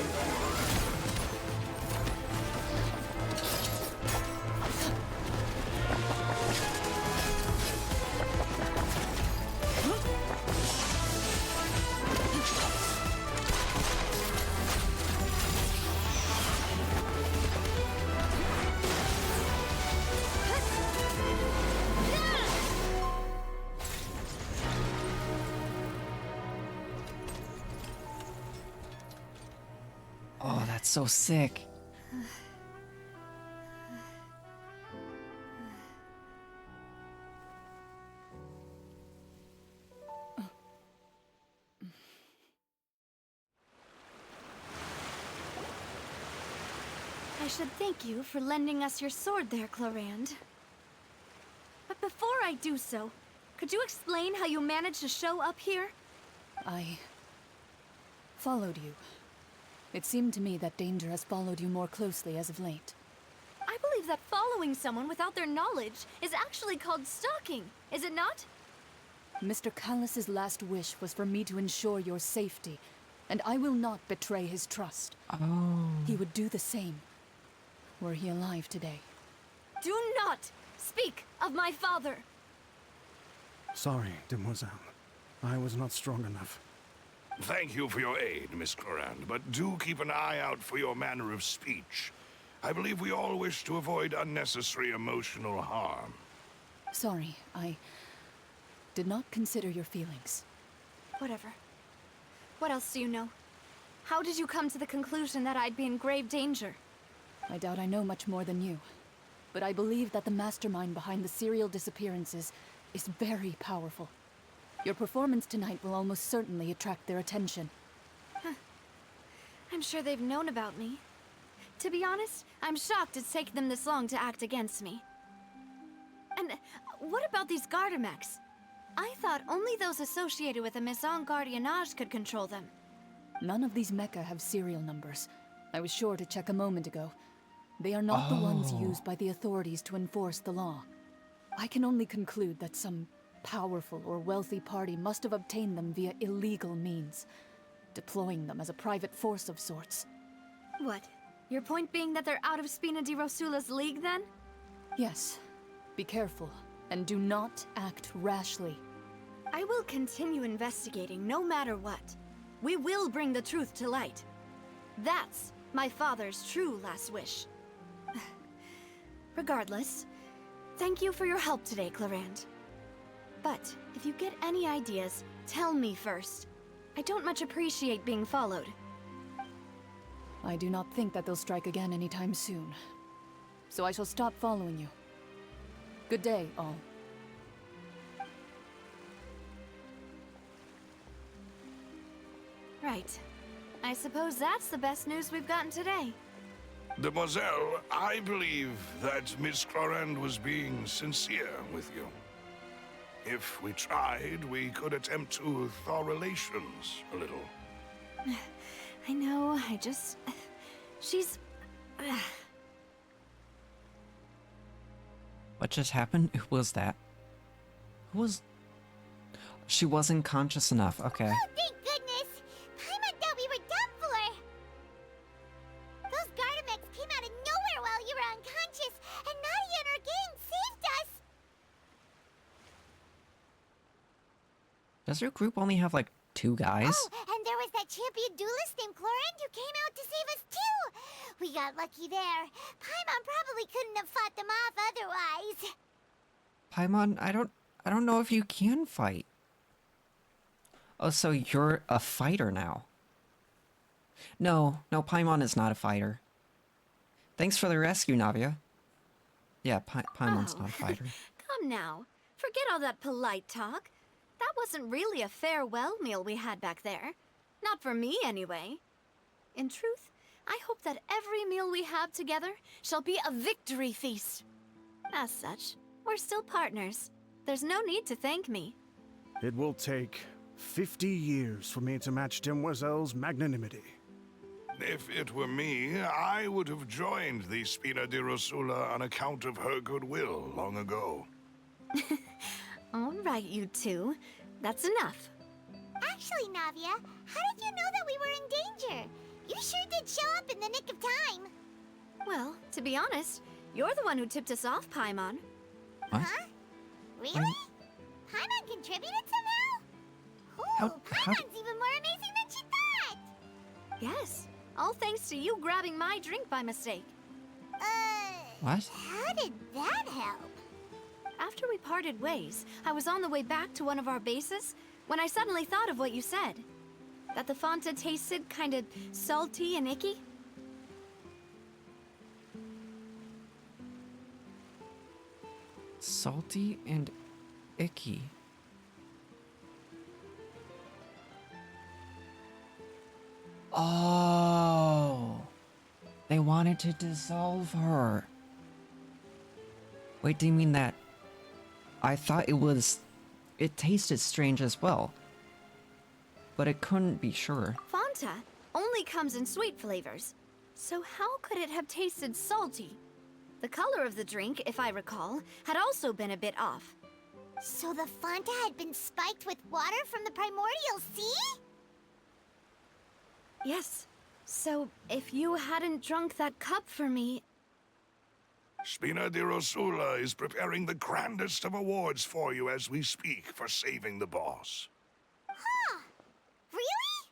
Oh, that's so sick. I should thank you for lending us your sword there, Clorand. But before I do so, could you explain how you managed to show up here? I followed you. It seemed to me that danger has followed you more closely as of late. I believe that following someone without their knowledge is actually called stalking, is it not? Mr. Callus's last wish was for me to ensure your safety, and I will not betray his trust. Oh. He would do the same, were he alive today. Do not speak of my father! Sorry, demoiselle. I was not strong enough. Thank you for your aid, Miss Clorand, but do keep an eye out for your manner of speech. I believe we all wish to avoid unnecessary emotional harm. Sorry, I did not consider your feelings. Whatever. What else do you know? How did you come to the conclusion that I'd be in grave danger? I doubt I know much more than you. but I believe that the mastermind behind the serial disappearances is very powerful. Your performance tonight will almost certainly attract their attention. I'm sure they've known about me. To be honest, I'm shocked it's taken them this long to act against me. And what about these Gardamex? I thought only those associated with the Maison Gardiennage could control them. None of these mecha have serial numbers. I was sure to check a moment ago. They are not the ones used by the authorities to enforce the law. I can only conclude that some powerful or wealthy party must have obtained them via illegal means, deploying them as a private force of sorts. What? Your point being that they're out of Spina di Rosula's league, then? Yes. Be careful, and do not act rashly. I will continue investigating no matter what. We will bring the truth to light. That's my father's true last wish. Regardless, thank you for your help today, Clarand. But if you get any ideas, tell me first. I don't much appreciate being followed. I do not think that they'll strike again anytime soon. So I shall stop following you. Good day, all. Right. I suppose that's the best news we've gotten today. Demoiselle, I believe that Miss Clarand was being sincere with you. If we tried, we could attempt to thaw relations a little. I know, she's... What just happened? Who was that? Who was... She wasn't conscious enough. Okay. Oh, thank goodness! Paimon thought we were done for! Those Gardamex came out of nowhere while you were unconscious, and Nadia and her gang saved us! Does your group only have, like, 2 guys? Oh, and there was that champion duelist named Clarand who came out to save us too! We got lucky there. Paimon probably couldn't have fought them off otherwise. Paimon, I don't know if you can fight. Oh, so you're a fighter now. No, Paimon is not a fighter. Thanks for the rescue, Navia. Yeah, Paimon's not a fighter. Come now. Forget all that polite talk. That wasn't really a farewell meal we had back there. Not for me, anyway. In truth, I hope that every meal we have together shall be a victory feast. As such, we're still partners. There's no need to thank me. It will take 50 years for me to match Demoiselle's magnanimity. If it were me, I would have joined the Spina di Rosula on account of her goodwill long ago. All right, you two. That's enough. Actually, Navia, how did you know that we were in danger? You sure did show up in the nick of time. Well, to be honest, you're the one who tipped us off, Paimon. What? Huh? Really? Paimon contributed somehow? Ooh, How- Paimon's even more amazing than she thought! Yes, all thanks to you grabbing my drink by mistake. What? How did that help? After we parted ways, I was on the way back to one of our bases when I suddenly thought of what you said. That the Fanta tasted kind of salty and icky. Salty and icky. Oh, they wanted to dissolve her. Wait, do you mean that? I thought it tasted strange as well, but it couldn't be sure. Fanta only comes in sweet flavors, so how could it have tasted salty? The color of the drink, if I recall, had also been a bit off. So the Fanta had been spiked with water from the primordial sea? Yes. So, if you hadn't drunk that cup for me... Spina di Rosula is preparing the grandest of awards for you as we speak for saving the boss. Huh. Really?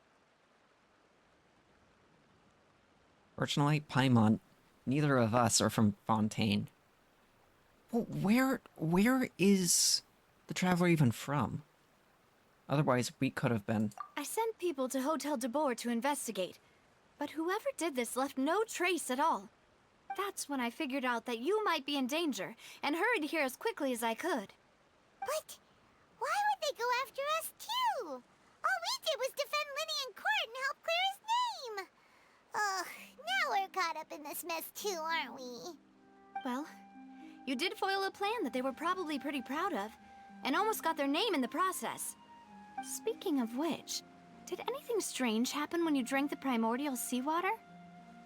Fortunately, Paimon, neither of us are from Fontaine. Well, where is the traveler even from? Otherwise, we could have been. I sent people to Hotel de Boer to investigate, but whoever did this left no trace at all. That's when I figured out that you might be in danger, and hurried here as quickly as I could. But why would they go after us too? All we did was defend Linny in court and help clear his name. Ugh, now we're caught up in this mess too, aren't we? Well, you did foil a plan that they were probably pretty proud of, and almost got their name in the process. Speaking of which, did anything strange happen when you drank the primordial seawater?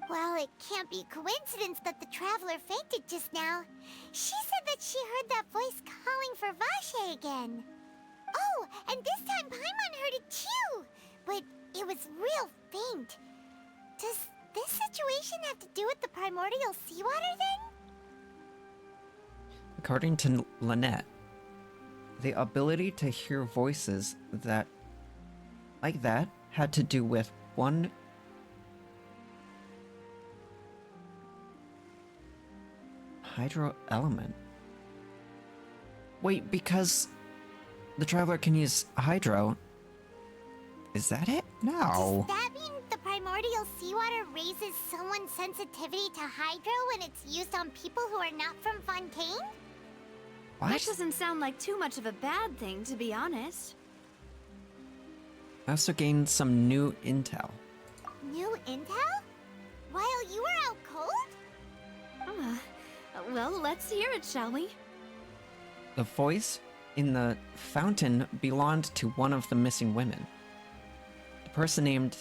Well, it can't be coincidence that the traveler fainted just now. She said that she heard that voice calling for Vache again. Oh, and this time Paimon heard it too, but it was real faint. Does this situation have to do with the primordial seawater then? According to Lynette, the ability to hear voices like that had to do with one hydro element. Wait, because the traveler can use hydro. Is that it? No. Does that mean the primordial seawater raises someone's sensitivity to hydro when it's used on people who are not from Fontaine? What? That doesn't sound like too much of a bad thing, to be honest. I also gained some new intel. New intel? While you were out cold? Well, let's hear it, shall we? The voice in the fountain belonged to one of the missing women. The person named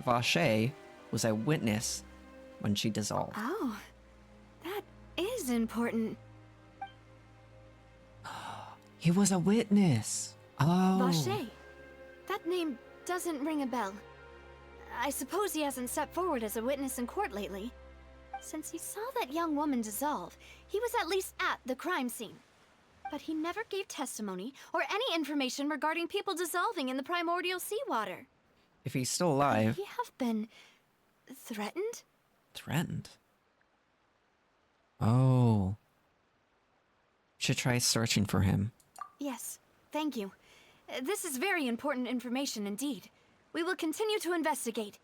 Vache was a witness when she dissolved. Oh, that is important. He was a witness. Oh. Vache. That name doesn't ring a bell. I suppose he hasn't stepped forward as a witness in court lately. Since he saw that young woman dissolve, he was at least at the crime scene. But he never gave testimony or any information regarding people dissolving in the primordial seawater. If he's still alive. Could he have been threatened? Threatened? Oh. Should try searching for him. Yes, thank you. This is very important information indeed. We will continue to investigate.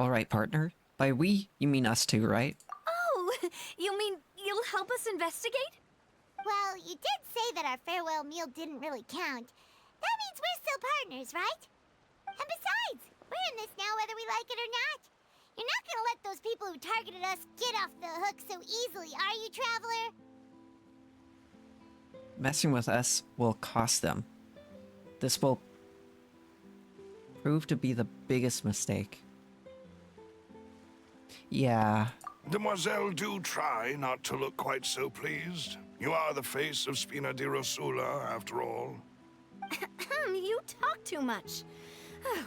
Alright, partner. By we, you mean us two, right? Oh, you mean you'll help us investigate? Well, you did say that our farewell meal didn't really count. That means we're still partners, right? And besides, we're in this now whether we like it or not. You're not gonna let those people who targeted us get off the hook so easily, are you, Traveler? Messing with us will cost them. This will prove to be the biggest mistake. Yeah. Demoiselle, do try not to look quite so pleased. You are the face of Spina di Rosula, after all. You talk too much.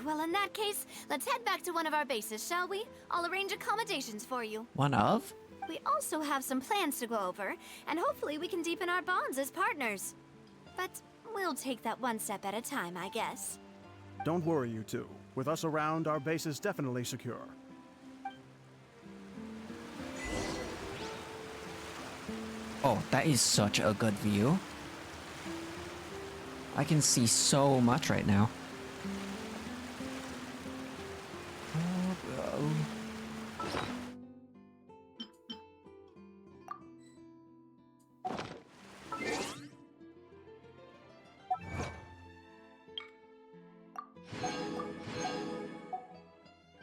Well, in that case, let's head back to one of our bases, shall we? I'll arrange accommodations for you. One of? We also have some plans to go over, and hopefully we can deepen our bonds as partners. But we'll take that one step at a time, I guess. Don't worry, you two. With us around, our base is definitely secure. Oh, that is such a good view. I can see so much right now.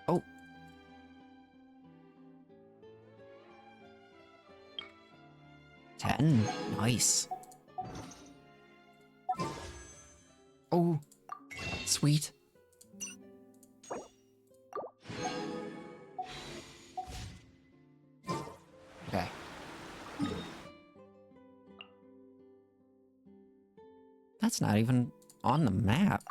Oh. 10. Nice. Oh, sweet. Okay. That's not even on the map.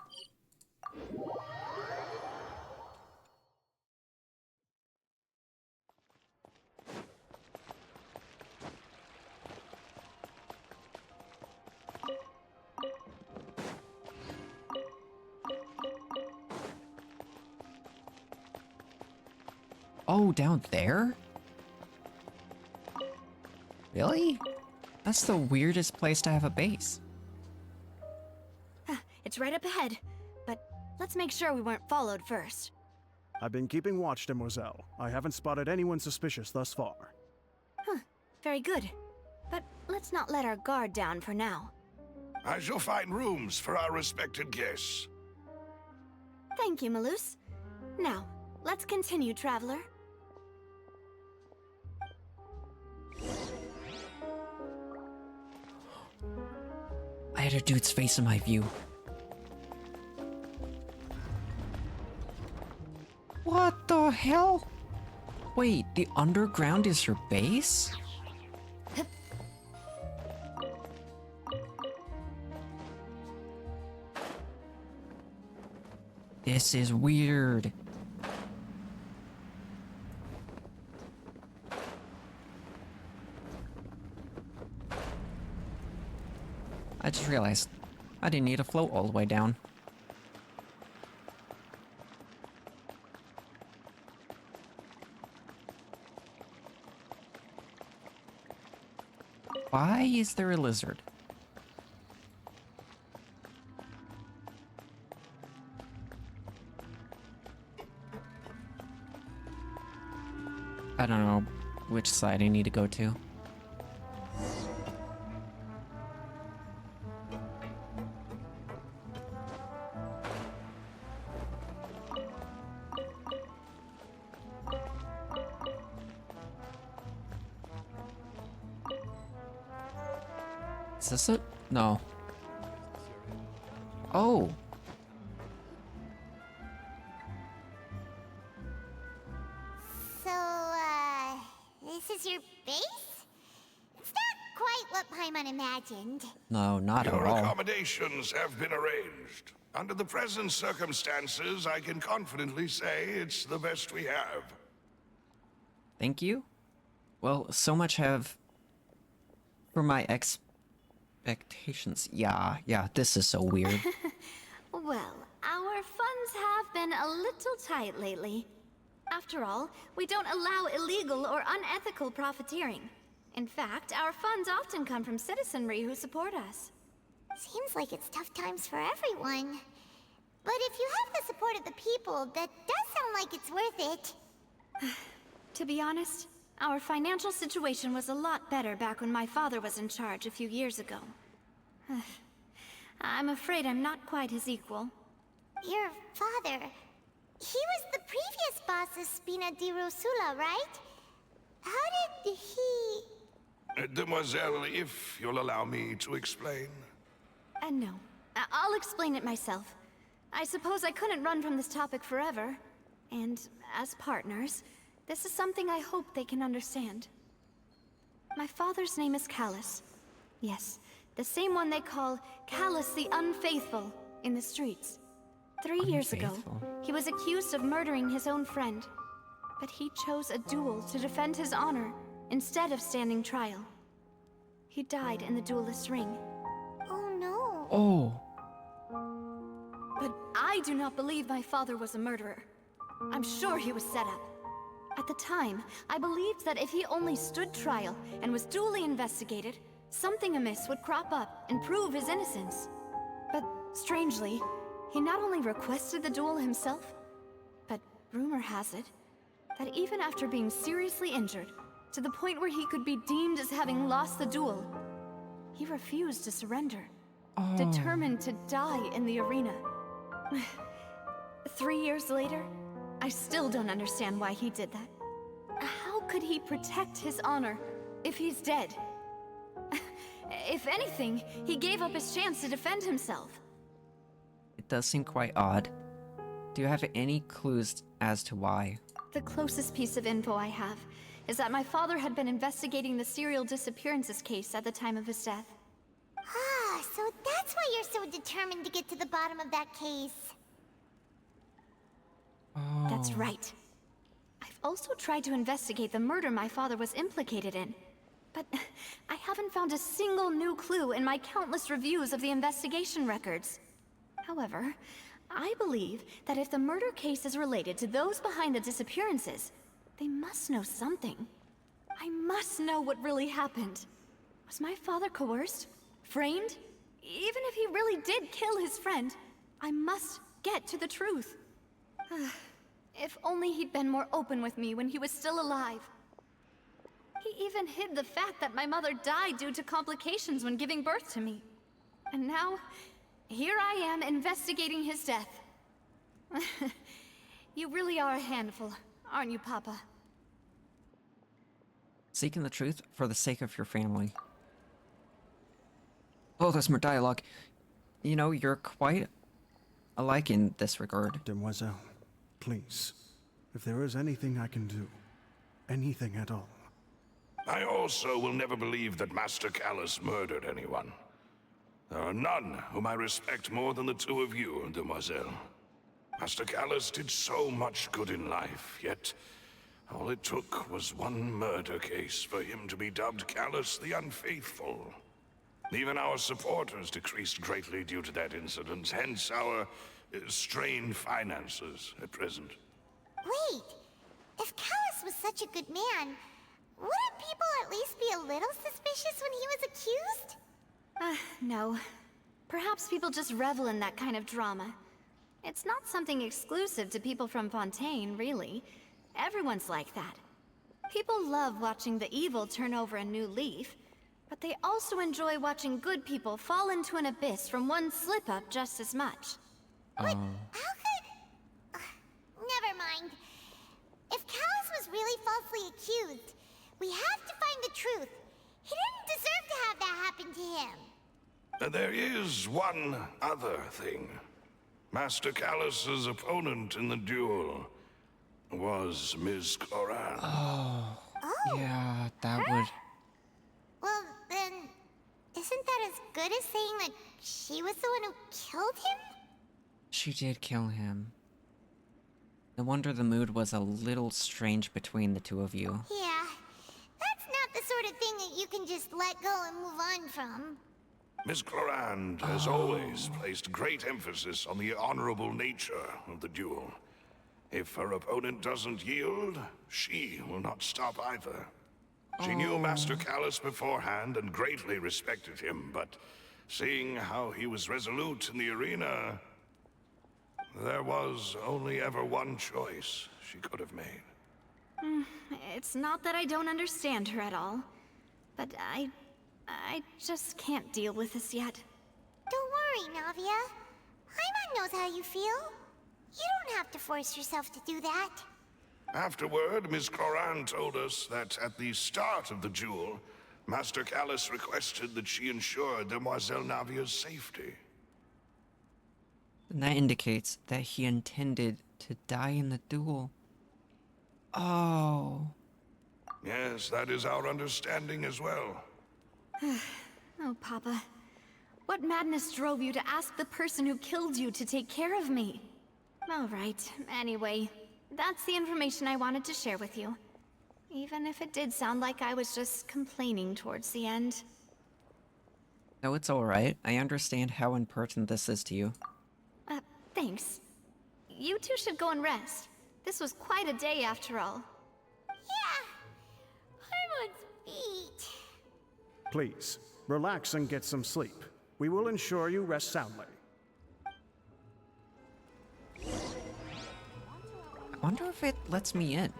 Oh, down there? Really? That's the weirdest place to have a base. It's right up ahead, but let's make sure we weren't followed first. I've been keeping watch, Demoiselle. I haven't spotted anyone suspicious thus far. Huh. Very good. But let's not let our guard down for now. I shall find rooms for our respected guests. Thank you, Malus. Now, let's continue, traveler. I had a dude's face in my view. What the hell? Wait, the underground is your base? This is weird. I just realized I didn't need to float all the way down. Why is there a lizard? I don't know which side I need to go to. Is this it? No. Oh. So, this is your base? It's not quite what Paimon imagined. No, not at Your all. accommodations have been arranged. Under the present circumstances, I can confidently say it's the best we have. Thank you. Well, so much have... For my expectations. Yeah, this is so weird. Well, our funds have been a little tight lately. After all, we don't allow illegal or unethical profiteering. In fact, our funds often come from citizenry who support us. Seems like it's tough times for everyone. But if you have the support of the people, that does sound like it's worth it. To be honest, our financial situation was a lot better back when my father was in charge a few years ago. I'm afraid I'm not quite his equal. Your father... He was the previous boss of Spina di Rosula, right? How did he... Demoiselle, if you'll allow me to explain. No. I'll explain it myself. I suppose I couldn't run from this topic forever. And as partners, this is something I hope they can understand. My father's name is Callus. Yes, the same one they call Callus the Unfaithful in the streets. 3 years ago, Unfaithful. he was accused of murdering his own friend. But he chose a duel to defend his honor instead of standing trial. He died in the duelist's ring. Oh no. Oh. But I do not believe my father was a murderer. I'm sure he was set up. At the time, I believed that if he only stood trial and was duly investigated, something amiss would crop up and prove his innocence. But strangely, he not only requested the duel himself, but rumor has it that even after being seriously injured, to the point where he could be deemed as having lost the duel, he refused to surrender, determined to die in the arena. 3 years later, I still don't understand why he did that. How could he protect his honor if he's dead? If anything, he gave up his chance to defend himself. It does seem quite odd. Do you have any clues as to why? The closest piece of info I have is that my father had been investigating the serial disappearances case at the time of his death. Ah, so that's why you're so determined to get to the bottom of that case. That's right. I've also tried to investigate the murder my father was implicated in, but I haven't found a single new clue in my countless reviews of the investigation records. However, I believe that if the murder case is related to those behind the disappearances, they must know something. I must know what really happened. Was my father coerced? Framed? Even if he really did kill his friend, I must get to the truth. If only he'd been more open with me when he was still alive. He even hid the fact that my mother died due to complications when giving birth to me. And now, here I am investigating his death. You really are a handful, aren't you, Papa? Seeking the truth for the sake of your family. Oh, there's more dialogue. You know, you're quite alike in this regard. Demoiselle, please, if there is anything I can do, anything at all. I also will never believe that Master Callus murdered anyone. There are none whom I respect more than the two of you, Demoiselle. Master Callus did so much good in life, yet all it took was one murder case for him to be dubbed Callus the Unfaithful. Even our supporters decreased greatly due to that incident, hence our strained finances at present. Wait, if Callus was such a good man, wouldn't people at least be a little suspicious when he was accused? No. Perhaps people just revel in that kind of drama. It's not something exclusive to people from Fontaine, really. Everyone's like that. People love watching the evil turn over a new leaf, but they also enjoy watching good people fall into an abyss from one slip-up just as much. But how could... never mind. If Callus was really falsely accused, we have to find the truth. He didn't deserve to have that happen to him. There is one other thing. Master Callus's opponent in the duel was Ms. Cloran. Oh, yeah, that would... Well, then, isn't that as good as saying that she was the one who killed him? She did kill him. No wonder the mood was a little strange between the two of you. Yeah, that's not the sort of thing that you can just let go and move on from. Ms. Cloran has always placed great emphasis on the honorable nature of the duel. If her opponent doesn't yield, she will not stop either. She knew Master Callus beforehand and greatly respected him, but seeing how he was resolute in the arena, there was only ever one choice she could have made. It's not that I don't understand her at all, but I just can't deal with this yet. Don't worry, Navia. Paimon knows how you feel. You don't have to force yourself to do that. Afterward, Ms. Cloran told us that at the start of the duel, Master Callus requested that she ensure Demoiselle Navia's safety. And that indicates that he intended to die in the duel. Oh. Yes, that is our understanding as well. Oh, Papa. What madness drove you to ask the person who killed you to take care of me? All right, anyway, that's the information I wanted to share with you. Even if it did sound like I was just complaining towards the end. No, it's alright. I understand how important this is to you. Thanks. You two should go and rest. This was quite a day after all. Yeah, Paimon's feet. Please, relax and get some sleep. We will ensure you rest soundly. I wonder if it lets me in.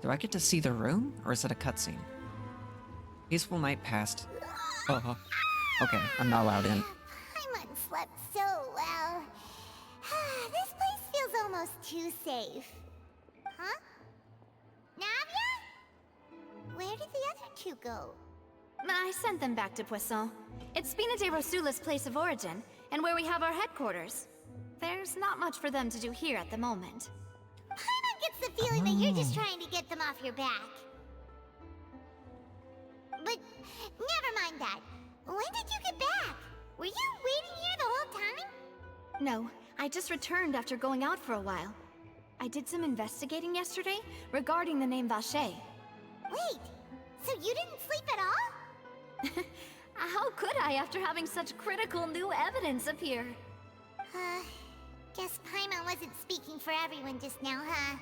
Do I get to see the room, or is it a cutscene? Peaceful night passed. Oh, okay, I'm not allowed in. Paimon slept so well. This place feels almost too safe. Huh? Navia? Where did the other two go? I sent them back to Poisson. It's Spina de Rosula's place of origin, and where we have our headquarters. There's not much for them to do here at the moment. Paimon gets the feeling that you're just trying to get them off your back. But never mind that. When did you get back? Were you waiting here the whole time? No, I just returned after going out for a while. I did some investigating yesterday regarding the name Vache. Wait, so you didn't sleep at all? How could I after having such critical new evidence appear? Guess Paimon wasn't speaking for everyone just now, huh?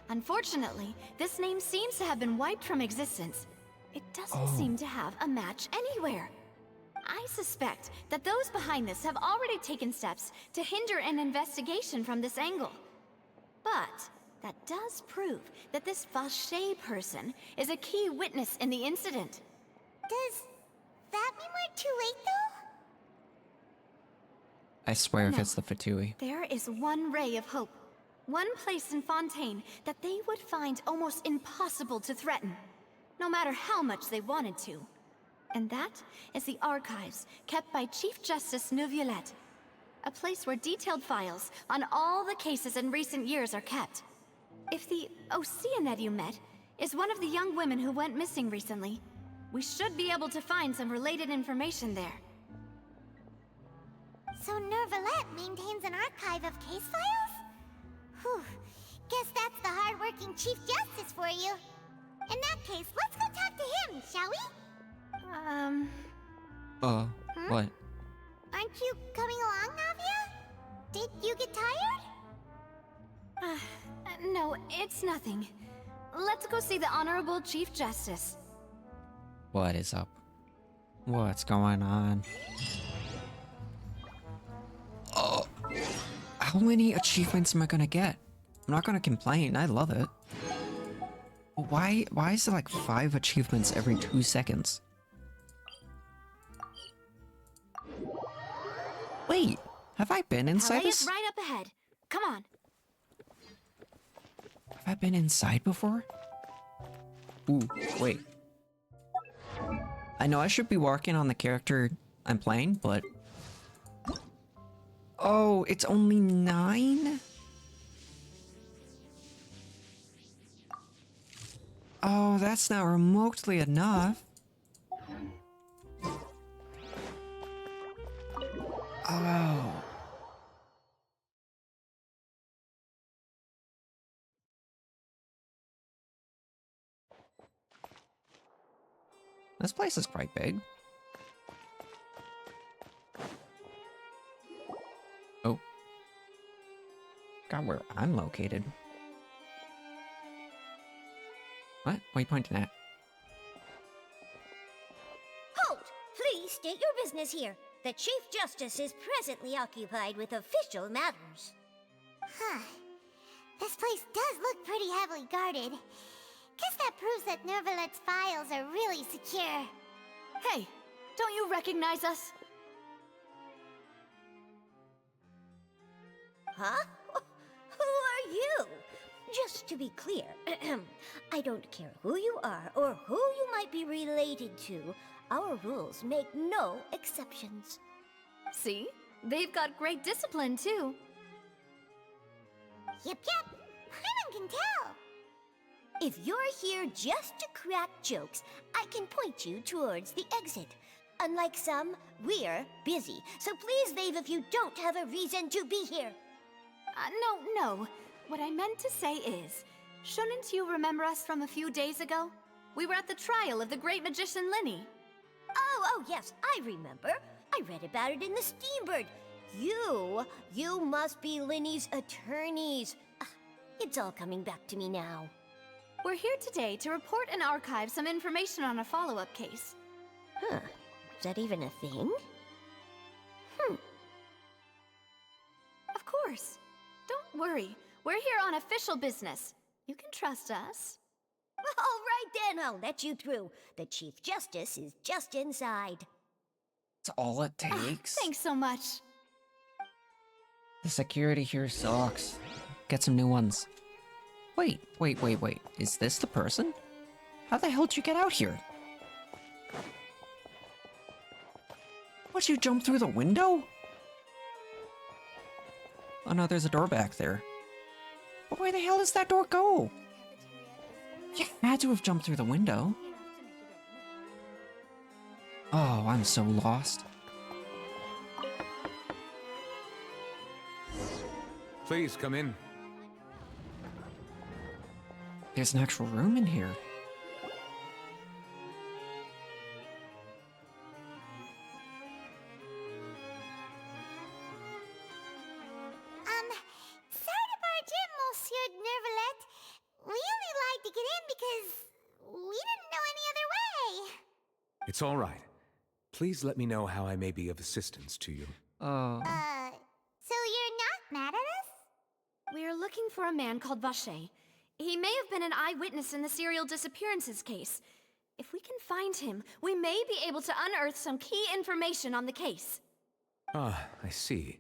Unfortunately, this name seems to have been wiped from existence. It doesn't seem to have a match anywhere. I suspect that those behind this have already taken steps to hinder an investigation from this angle. But that does prove that this Vache person is a key witness in the incident. Does that mean we're too late, though? I swear if No. it's the Fatui. There is one ray of hope. One place in Fontaine that they would find almost impossible to threaten, no matter how much they wanted to. And that is the archives kept by Chief Justice Neuvillette. A place where detailed files on all the cases in recent years are kept. If the Oceanette you met is one of the young women who went missing recently, we should be able to find some related information there. So Neuvillette maintains an archive of case files? Whew. Guess that's the hard-working Chief Justice for you. In that case, let's go talk to him, shall we? What? Aren't you coming along, Navia? Did you get tired? No, it's nothing. Let's go see the Honorable Chief Justice. What is up? What's going on? Oh, how many achievements am I gonna get? I'm not gonna complain, I love it. Why is it like 5 achievements every 2 seconds? Wait, have I been inside Palais is this? right up ahead. Come on. Have I been inside before? Ooh, wait. I know I should be working on the character I'm playing, but... Oh, it's only 9? Oh, that's not remotely enough. Oh. This place is quite big. Oh. Got where I'm located. What? What are you pointing at? Halt! Please state your business here. The Chief Justice is presently occupied with official matters. Huh. This place does look pretty heavily guarded. Guess that proves that Neuvillette's files are really secure. Hey, don't you recognize us? Huh? Who are you? Just to be clear, I don't care who you are or who you might be related to. Our rules make no exceptions. See? They've got great discipline, too. Yep. Paimon can tell. If you're here just to crack jokes, I can point you towards the exit. Unlike some, we're busy, so please leave if you don't have a reason to be here. No. What I meant to say is, shouldn't you remember us from a few days ago? We were at the trial of the great magician Linny. Oh, yes, I remember. I read about it in the Steambird. You must be Linny's attorneys. It's all coming back to me now. We're here today to report and archive some information on a follow-up case. Huh. Is that even a thing? Of course. Don't worry. We're here on official business. You can trust us. All right then, I'll let you through. The Chief Justice is just inside. That's all it takes? Thanks so much. The security here sucks. Get some new ones. Wait. Is this the person? How the hell did you get out here? What, you jump through the window? Oh no, there's a door back there. But where the hell does that door go? You had to have jumped through the window. Oh, I'm so lost. Please come in. There's an actual room in here. Sorry to barge in, Monsieur Neuvillette. We only lied to get in because we didn't know any other way. It's all right. Please let me know how I may be of assistance to you. Oh. So you're not mad at us? We're looking for a man called Vache. He may have been an eyewitness in the serial disappearances case. If we can find him, we may be able to unearth some key information on the case. Ah, I see.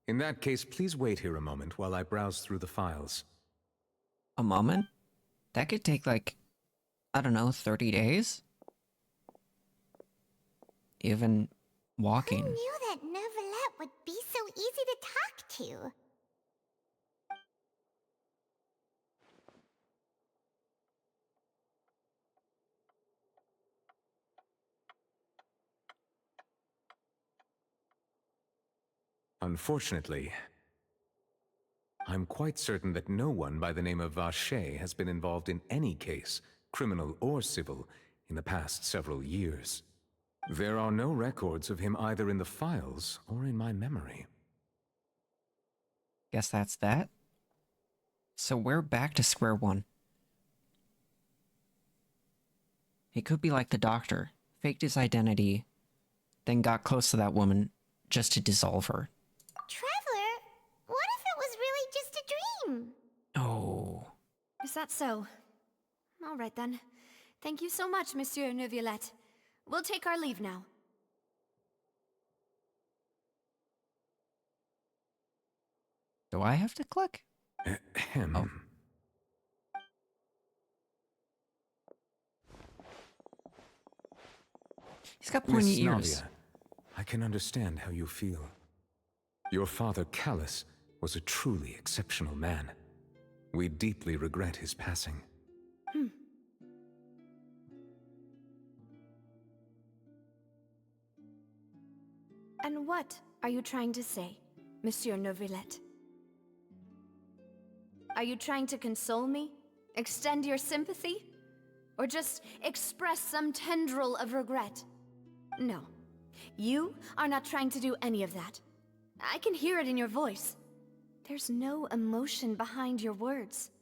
In that case, please wait here a moment while I browse through the files. A moment? That could take like, I don't know, 30 days? Even walking. Who knew that Neuvillette would be so easy to talk to? Unfortunately, I'm quite certain that no one by the name of Vache has been involved in any case, criminal or civil, in the past several years. There are no records of him either in the files or in my memory. Guess that's that. So we're back to square one. He could be like the doctor, faked his identity, then got close to that woman just to dissolve her. Traveler, what if it was really just a dream? Oh. Is that so? All right then. Thank you so much, Monsieur Neuvillette. We'll take our leave now. Do I have to click? Ahem. Oh. He's got pointy Miss ears. Navia, I can understand how you feel. Your father, Callus, was a truly exceptional man. We deeply regret his passing. And what are you trying to say, Monsieur Neuvillette? Are you trying to console me? Extend your sympathy? Or just express some tendril of regret? No. You are not trying to do any of that. I can hear it in your voice. There's no emotion behind your words.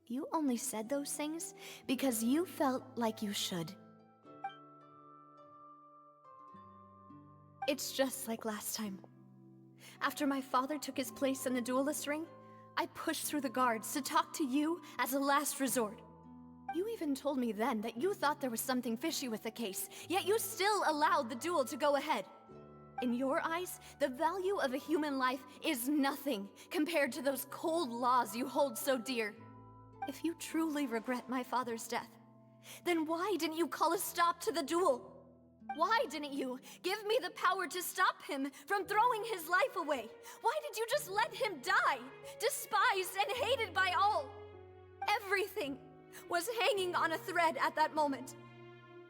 You only said those things because you felt like you should. It's just like last time. After my father took his place in the duelist ring, I pushed through the guards to talk to you as a last resort. You even told me then that you thought there was something fishy with the case, yet you still allowed the duel to go ahead. In your eyes, the value of a human life is nothing compared to those cold laws you hold so dear. If you truly regret my father's death, then why didn't you call a stop to the duel? Why didn't you give me the power to stop him from throwing his life away? Why did you just let him die, despised and hated by all? Everything was hanging on a thread at that moment.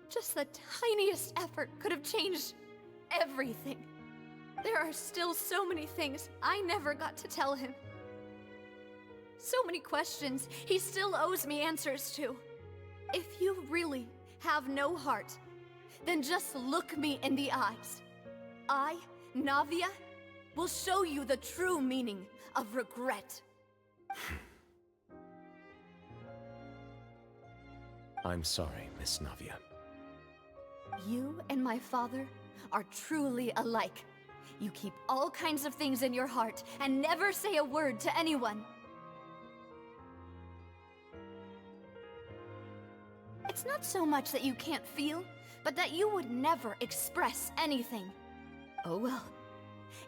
Just the tiniest effort could have changed everything. There are still so many things I never got to tell him. So many questions he still owes me answers to. If you really have no heart, then just look me in the eyes. I, Navia, will show you the true meaning of regret. I'm sorry, Miss Navia. You and my father are truly alike. You keep all kinds of things in your heart and never say a word to anyone. It's not so much that you can't feel, but that you would never express anything. Oh well.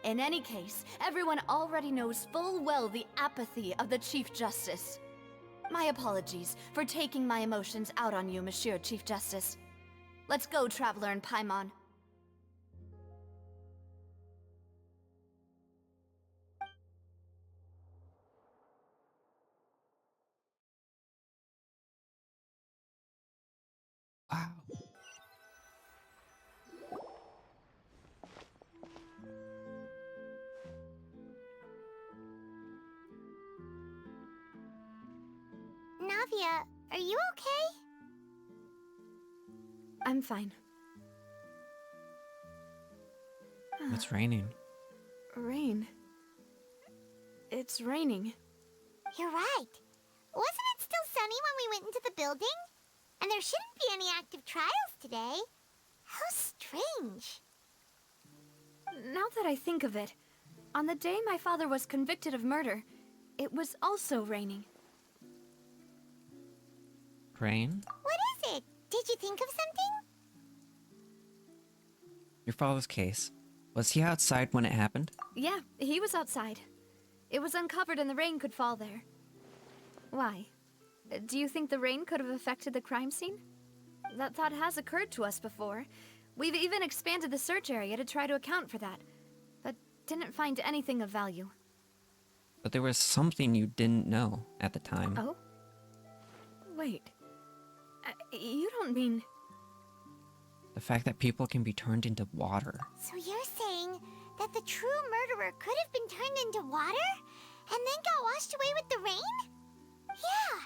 In any case, everyone already knows full well the apathy of the Chief Justice. My apologies for taking my emotions out on you, Monsieur Chief Justice. Let's go, Traveler and Paimon. Wow. Navia, are you okay? I'm fine. It's raining. Rain. It's raining. You're right. Wasn't it still sunny when we went into the building? And there shouldn't be any active trials today. How strange. Now that I think of it, on the day my father was convicted of murder, it was also raining. Rain? What is it? Did you think of something? Your father's case. Was he outside when it happened? Yeah, he was outside. It was uncovered and the rain could fall there. Why? Do you think the rain could have affected the crime scene? That thought has occurred to us before. We've even expanded the search area to try to account for that, but didn't find anything of value. But there was something you didn't know at the time. Oh? Wait. You don't mean... The fact that people can be turned into water. So you're saying that the true murderer could have been turned into water and then got washed away with the rain? Yeah,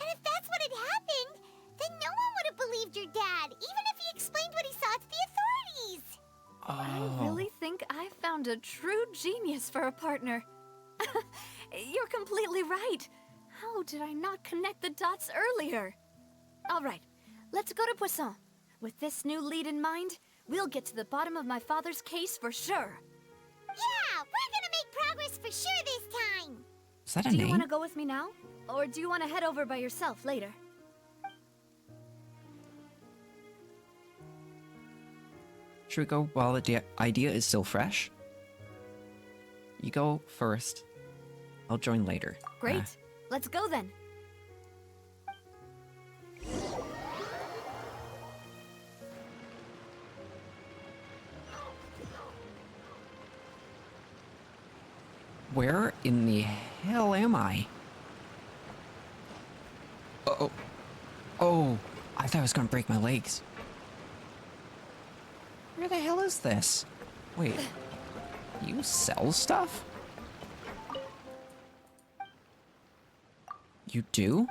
and if that's what had happened, then no one would have believed your dad, even if he explained what he saw to the authorities. I really think I found a true genius for a partner. You're completely right. How did I not connect the dots earlier? All right, let's go to Poisson. With this new lead in mind, we'll get to the bottom of my father's case for sure. Yeah, we're gonna make progress for sure this time. Is that a Do name? you want to go with me now? Or do you want to head over by yourself later? Should we go while the idea is still fresh? You go first. I'll join later. Great. Let's go then. Where in the hell am I? Uh-oh. Oh, I thought I was gonna break my legs. Where the hell is this? Wait, you sell stuff? You do?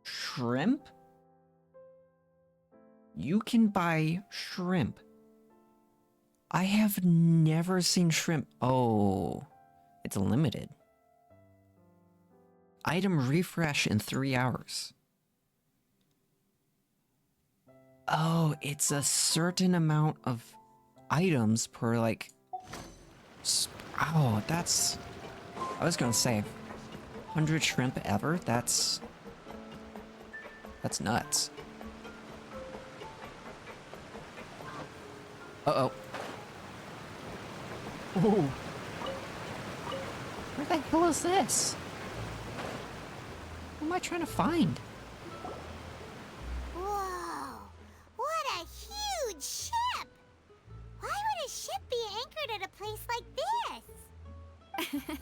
Shrimp? You can buy shrimp. I have never seen shrimp. Oh, it's limited. Item refresh in 3 hours. Oh, it's a certain amount of items per, like... Oh, that's... I was gonna say, 100 shrimp ever? That's nuts. Uh-oh. Whoa. Where the hell is this? What am I trying to find? Whoa, what a huge ship! Why would a ship be anchored at a place like this?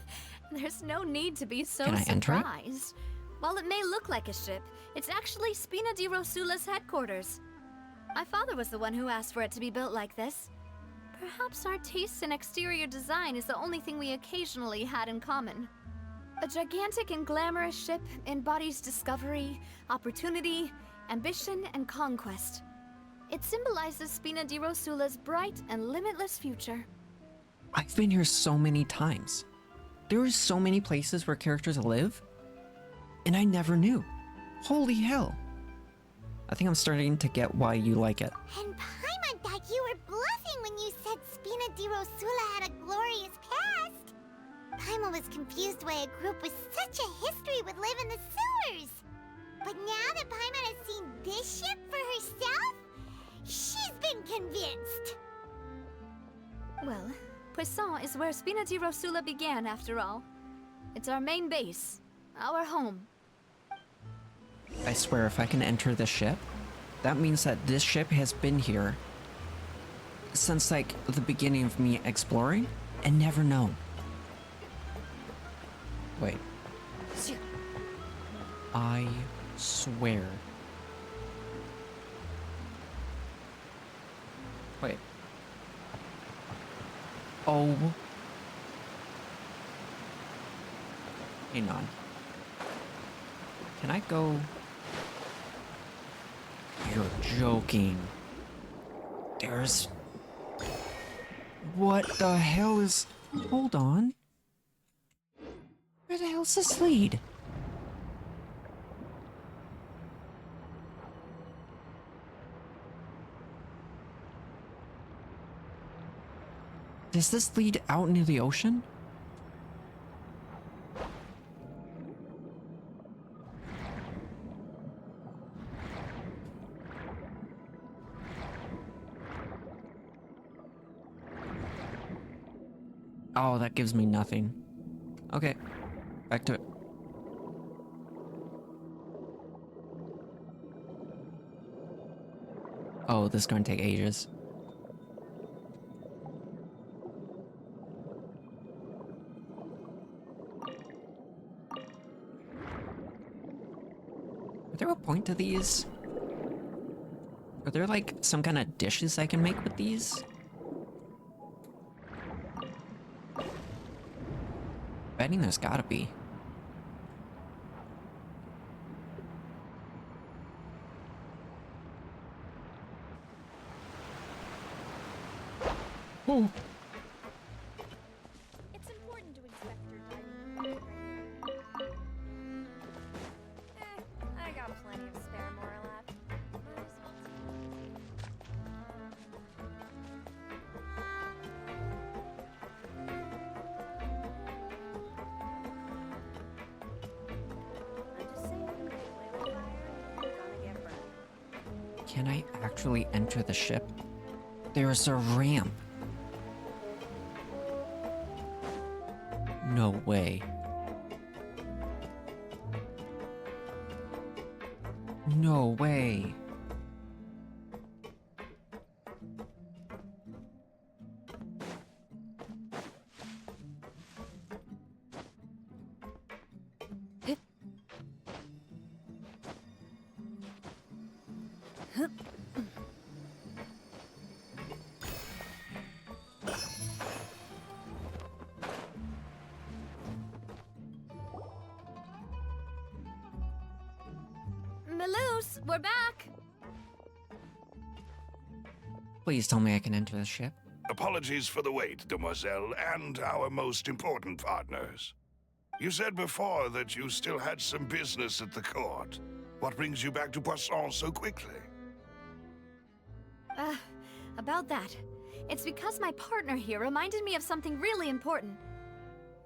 There's no need to be so Can I enter it? surprised. While it may look like a ship, it's actually Spina di Rosula's headquarters. My father was the one who asked for it to be built like this. Perhaps our taste in exterior design is the only thing we occasionally had in common. A gigantic and glamorous ship embodies discovery, opportunity, ambition, and conquest. It symbolizes Spina di Rosula's bright and limitless future. I've been here so many times. There are so many places where characters live, and I never knew. Holy hell. I think I'm starting to get why you like it. And Paimon thought you were bluffing when you said Spina di Rosula had a glorious past. Paimon was confused why a group with such a history would live in the sewers. But now that Paimon has seen this ship for herself, she's been convinced. Well, Poisson is where Spina di Rosula began, after all. It's our main base, our home. I swear, if I can enter this ship, that means that this ship has been here since, like, the beginning of me exploring and never known. Wait. I swear. Wait. Oh. Hang on. Can I go? You're joking. There's... What the hell is... Hold on. Where the hell's this lead? Does this lead out into the ocean? Oh, that gives me nothing. Okay, back to it. Oh, this is going to take ages. Is there a point to these? Are there like some kind of dishes I can make with these? Betting there's gotta be. Oh. It's important to inspect your dining room. I got plenty of spare more left. Might as well I'm just saying, play with fire, you're gonna get burned. Can I actually enter the ship? There's a ramp. No way. No way. Maloose, we're back! Please tell me I can enter the ship. Apologies for the wait, demoiselle, and our most important partners. You said before that you still had some business at the court. What brings you back to Poisson so quickly? About that. It's because my partner here reminded me of something really important.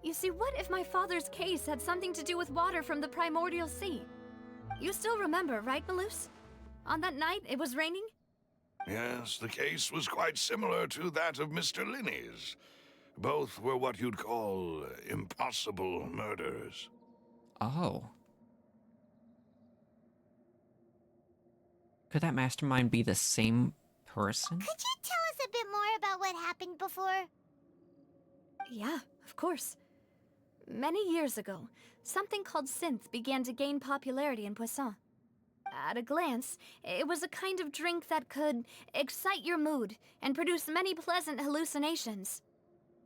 You see, what if my father's case had something to do with water from the primordial sea? You still remember, right, Maloose? On that night, it was raining? Yes, the case was quite similar to that of Mr. Linney's. Both were what you'd call impossible murders. Oh. Could that mastermind be the same person? Could you tell us a bit more about what happened before? Yeah, of course. Many years ago, something called synth began to gain popularity in Poisson. At a glance, it was a kind of drink that could excite your mood and produce many pleasant hallucinations.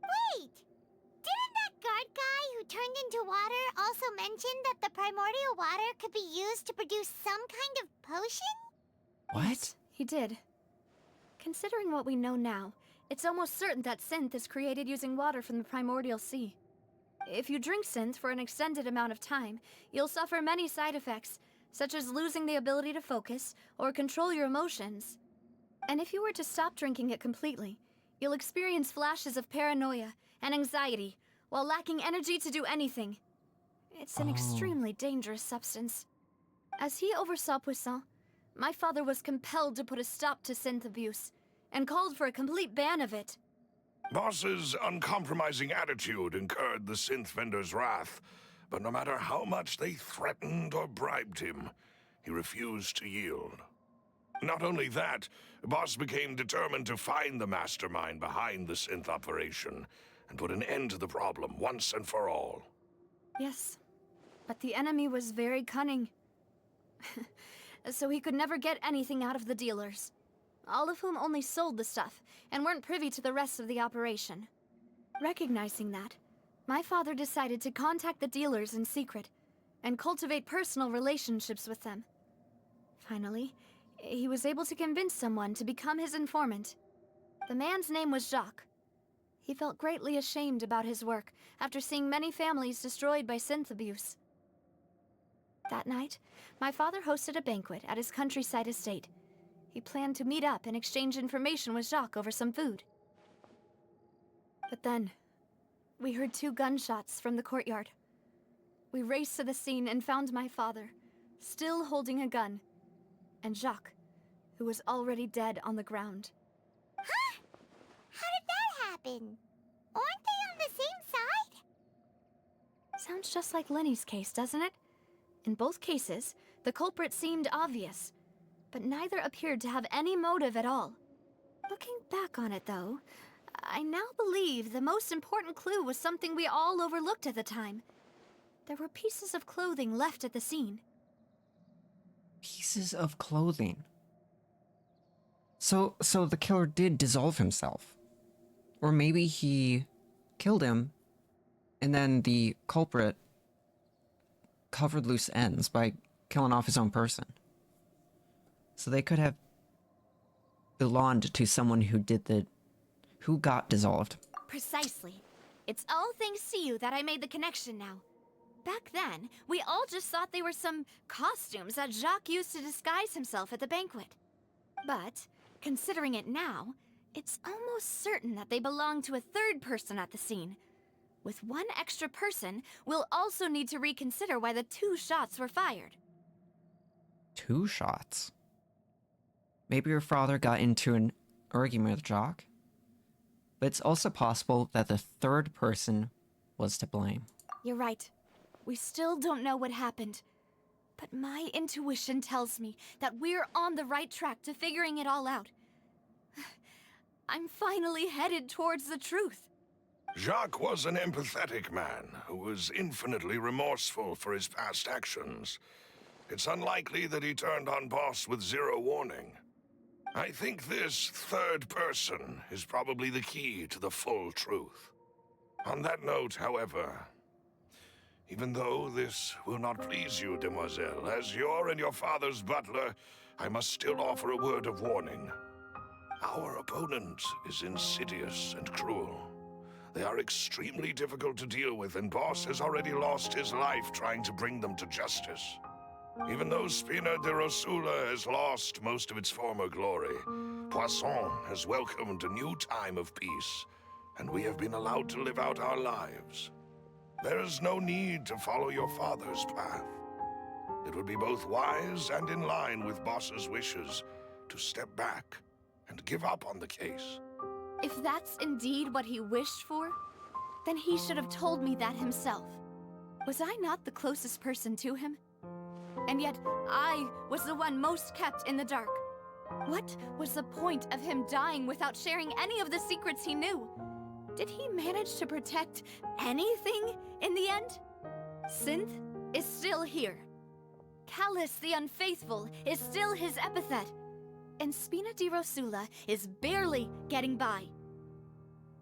Wait! Didn't that guard guy who turned into water also mention that the primordial water could be used to produce some kind of potion? What? He did. Considering what we know now, it's almost certain that synth is created using water from the primordial sea. If you drink synth for an extended amount of time, you'll suffer many side effects, such as losing the ability to focus or control your emotions. And if you were to stop drinking it completely, you'll experience flashes of paranoia and anxiety while lacking energy to do anything. It's an extremely dangerous substance. As he oversaw Poisson, my father was compelled to put a stop to synth abuse and called for a complete ban of it. Boss's uncompromising attitude incurred the synth vendor's wrath, but no matter how much they threatened or bribed him, he refused to yield. Not only that, Boss became determined to find the mastermind behind the synth operation and put an end to the problem once and for all. Yes, but the enemy was very cunning. So he could never get anything out of the dealers, all of whom only sold the stuff and weren't privy to the rest of the operation. Recognizing that, my father decided to contact the dealers in secret and cultivate personal relationships with them. Finally, he was able to convince someone to become his informant. The man's name was Jacques. He felt greatly ashamed about his work after seeing many families destroyed by synth abuse. That night, my father hosted a banquet at his countryside estate. He planned to meet up and exchange information with Jacques over some food. But then, we heard 2 gunshots from the courtyard. We raced to the scene and found my father, still holding a gun, and Jacques, who was already dead on the ground. Huh? How did that happen? Aren't they on the same side? Sounds just like Lenny's case, doesn't it? In both cases, the culprit seemed obvious, but neither appeared to have any motive at all. Looking back on it, though, I now believe the most important clue was something we all overlooked at the time. There were pieces of clothing left at the scene. Pieces of clothing. So the killer did dissolve himself. Or maybe he killed him, and then the culprit covered loose ends by killing off his own person. So they could have belonged to someone who got dissolved. Precisely. It's all thanks to you that I made the connection now. Back then, we all just thought they were some costumes that Jacques used to disguise himself at the banquet. But, considering it now, it's almost certain that they belong to a third person at the scene. With one extra person, we'll also need to reconsider why the 2 shots were fired. 2 shots? Maybe your father got into an argument with Jacques? But it's also possible that the third person was to blame. You're right. We still don't know what happened. But my intuition tells me that we're on the right track to figuring it all out. I'm finally headed towards the truth. Jacques was an empathetic man who was infinitely remorseful for his past actions. It's unlikely that he turned on Boss with 0 warning. I think this third person is probably the key to the full truth. On that note, however, even though this will not please you, demoiselle, as your and your father's butler, I must still offer a word of warning. Our opponent is insidious and cruel. They are extremely difficult to deal with, and Boss has already lost his life trying to bring them to justice. Even though Spina de Rosula has lost most of its former glory, Poisson has welcomed a new time of peace, and we have been allowed to live out our lives. There is no need to follow your father's path. It would be both wise and in line with Boss's wishes to step back and give up on the case. If that's indeed what he wished for, then he should have told me that himself. Was I not the closest person to him? And yet, I was the one most kept in the dark. What was the point of him dying without sharing any of the secrets he knew? Did he manage to protect anything in the end? Synth is still here. Callus the Unfaithful is still his epithet. And Spina di Rosula is barely getting by.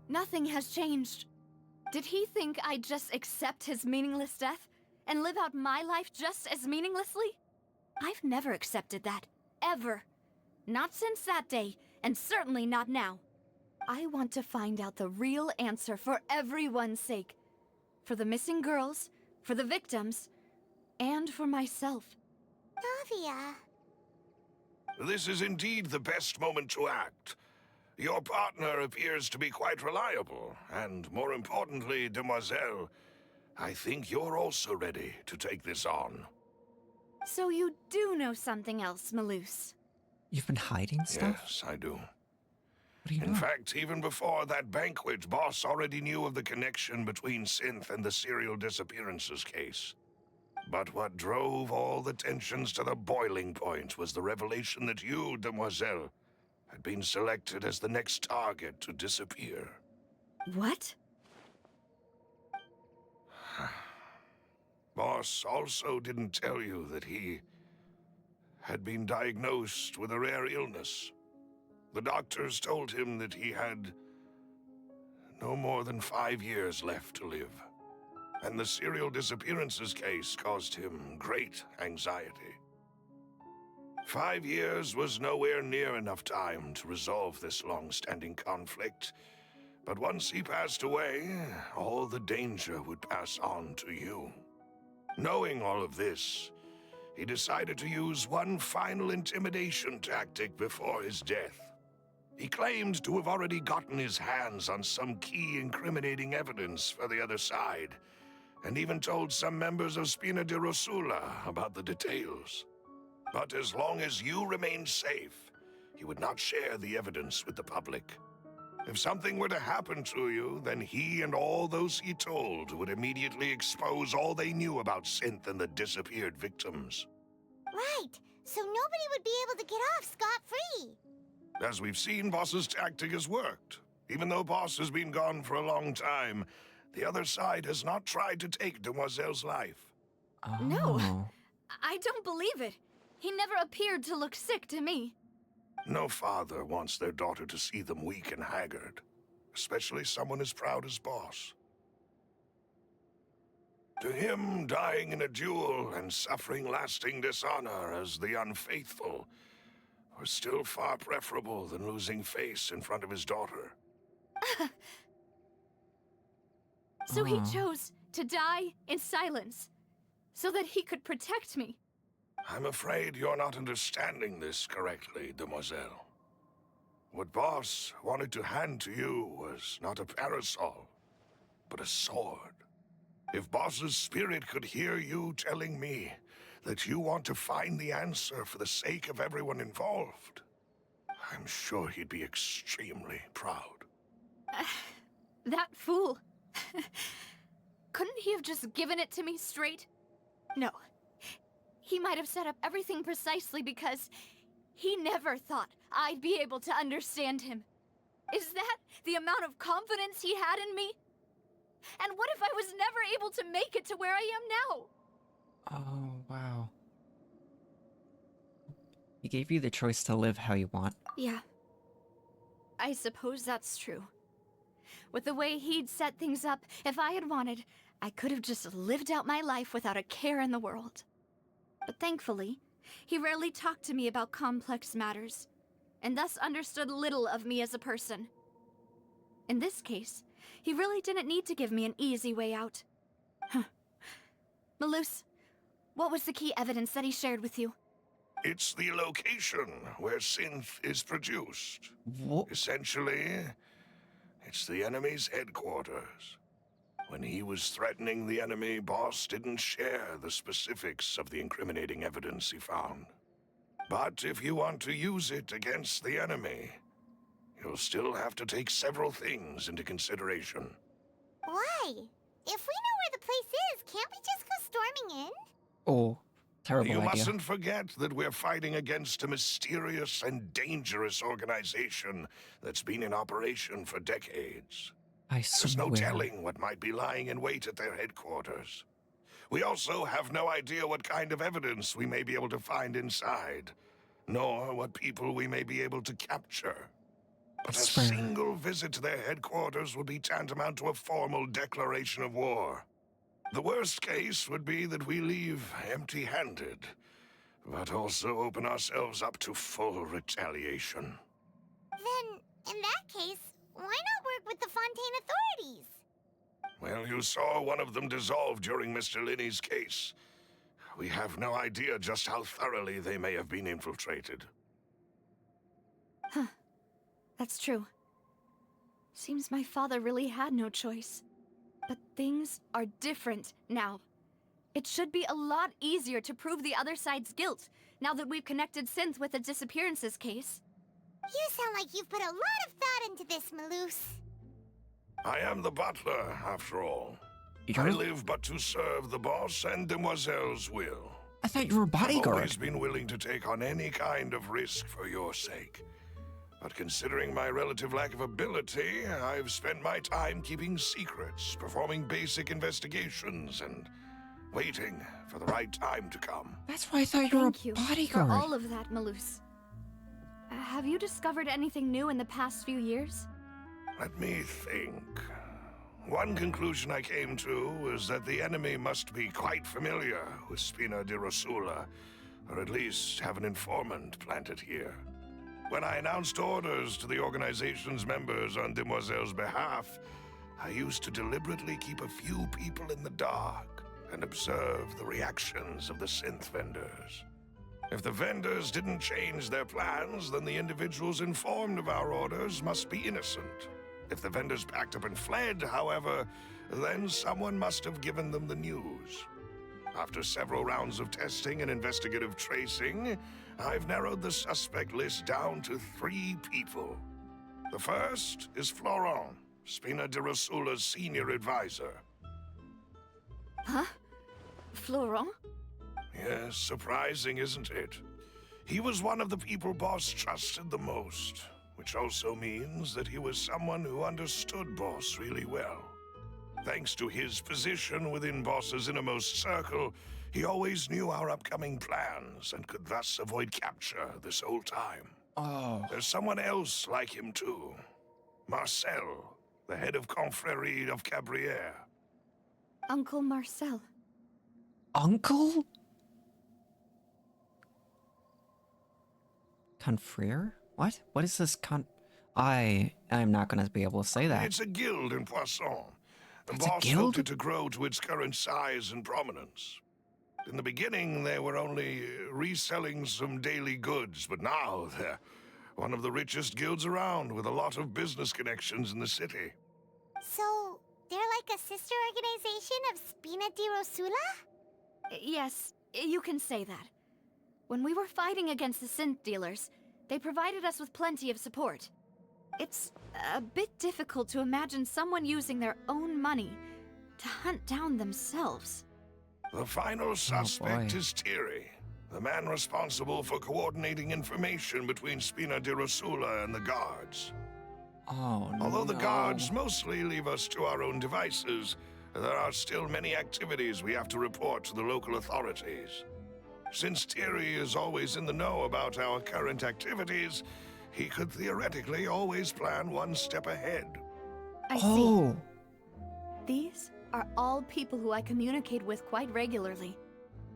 Nothing has changed. Did he think I'd just accept his meaningless death and live out my life just as meaninglessly? I've never accepted that. Ever. Not since that day, and certainly not now. I want to find out the real answer for everyone's sake. For the missing girls, for the victims, and for myself. Navia. This is indeed the best moment to act. Your partner appears to be quite reliable, and more importantly, demoiselle, I think you're also ready to take this on. So you do know something else, Malus? You've been hiding stuff? Yes, I do. What do you know? In fact, even before that banquet, Boss already knew of the connection between Synth and the serial disappearances case. But what drove all the tensions to the boiling point was the revelation that you, demoiselle, had been selected as the next target to disappear. What? Boss also didn't tell you that he had been diagnosed with a rare illness. The doctors told him that he had no more than 5 years left to live. And the serial disappearances case caused him great anxiety. 5 years was nowhere near enough time to resolve this long-standing conflict. But once he passed away, all the danger would pass on to you. Knowing all of this, he decided to use one final intimidation tactic before his death. He claimed to have already gotten his hands on some key incriminating evidence for the other side, and even told some members of Spina di Rosula about the details. But as long as you remained safe, he would not share the evidence with the public. If something were to happen to you, then he and all those he told would immediately expose all they knew about Synth and the disappeared victims. Right, so nobody would be able to get off scot-free. As we've seen, Boss's tactic has worked. Even though Boss has been gone for a long time, the other side has not tried to take Demoiselle's life. Oh. No, I don't believe it. He never appeared to look sick to me. No father wants their daughter to see them weak and haggard, especially someone as proud as Boss. To him, dying in a duel and suffering lasting dishonor as the unfaithful was still far preferable than losing face in front of his daughter. So he chose to die in silence, so that he could protect me. I'm afraid you're not understanding this correctly, Demoiselle. What Boss wanted to hand to you was not a parasol, but a sword. If Boss's spirit could hear you telling me that you want to find the answer for the sake of everyone involved, I'm sure he'd be extremely proud. That fool. Couldn't he have just given it to me straight? No. He might have set up everything precisely because he never thought I'd be able to understand him. Is that the amount of confidence he had in me? And what if I was never able to make it to where I am now? Oh, wow. He gave you the choice to live how you want. Yeah. I suppose that's true. With the way he'd set things up, if I had wanted, I could have just lived out my life without a care in the world. But thankfully, he rarely talked to me about complex matters, and thus understood little of me as a person. In this case, he really didn't need to give me an easy way out. Malus, what was the key evidence that he shared with you? It's the location where Synth is produced. What? Essentially, it's the enemy's headquarters. When he was threatening the enemy, Boss didn't share the specifics of the incriminating evidence he found. But if you want to use it against the enemy, you'll still have to take several things into consideration. Why? If we know where the place is, can't we just go storming in? Oh, terrible You idea. mustn't forget that we're fighting against a mysterious and dangerous organization that's been in operation for decades. I There's swear. no telling what might be lying in wait at their headquarters. We also have no idea what kind of evidence we may be able to find inside, nor what people we may be able to capture. But a swear. single visit to their headquarters would be tantamount to a formal declaration of war. The worst case would be that we leave empty-handed, but also open ourselves up to full retaliation. Then, in that case, why not work with the Fontaine authorities? Well, you saw one of them dissolve during Mr. Linney's case. We have no idea just how thoroughly they may have been infiltrated. Huh. That's true. Seems my father really had no choice. But things are different now. It should be a lot easier to prove the other side's guilt, now that we've connected Synth with the disappearances case. You sound like you've put a lot of thought into this, Malus. I am the butler, after all. You're I live but to serve the boss and Demoiselle's will. I thought you were a I've bodyguard. always been willing to take on any kind of risk for your sake. But considering my relative lack of ability, I've spent my time keeping secrets, performing basic investigations, and waiting for the right time to come. That's why I thought you were Thank a you bodyguard. for all of that, Malus. Have you discovered anything new in the past few years? Let me think. One conclusion I came to is that the enemy must be quite familiar with Spina di Rosula, or at least have an informant planted here. When I announced orders to the organization's members on Demoiselle's behalf, I used to deliberately keep a few people in the dark and observe the reactions of the synth vendors. If the vendors didn't change their plans, then the individuals informed of our orders must be innocent. If the vendors packed up and fled, however, then someone must have given them the news. After several rounds of testing and investigative tracing, I've narrowed the suspect list down to 3 people. The first is Florent, Spina di Rosula's senior advisor. Huh? Florent? Yes, surprising, isn't it? He was one of the people Boss trusted the most, which also means that he was someone who understood Boss really well. Thanks to his position within Boss's innermost circle, he always knew our upcoming plans and could thus avoid capture this whole time. Oh. There's someone else like him too. Marcel, the head of Confrérie of Cabrières. Uncle Marcel. Uncle? Confrere? What? What is this I'm not gonna be able to say that. It's a guild in Poisson. The It's a boss guild? hoped it to grow to its current size and prominence. In the beginning, they were only reselling some daily goods, but now they're one of the richest guilds around, with a lot of business connections in the city. So, they're like a sister organization of Spina di Rosula? Yes, you can say that. When we were fighting against the synth dealers, they provided us with plenty of support. It's a bit difficult to imagine someone using their own money to hunt down themselves. The final suspect boy. is Thierry, the man responsible for coordinating information between Spina di Rosula and the guards. Oh, no. Although the guards mostly leave us to our own devices, there are still many activities we have to report to the local authorities. Since Thierry is always in the know about our current activities, he could theoretically always plan one step ahead. I Oh. see. These are all people who I communicate with quite regularly.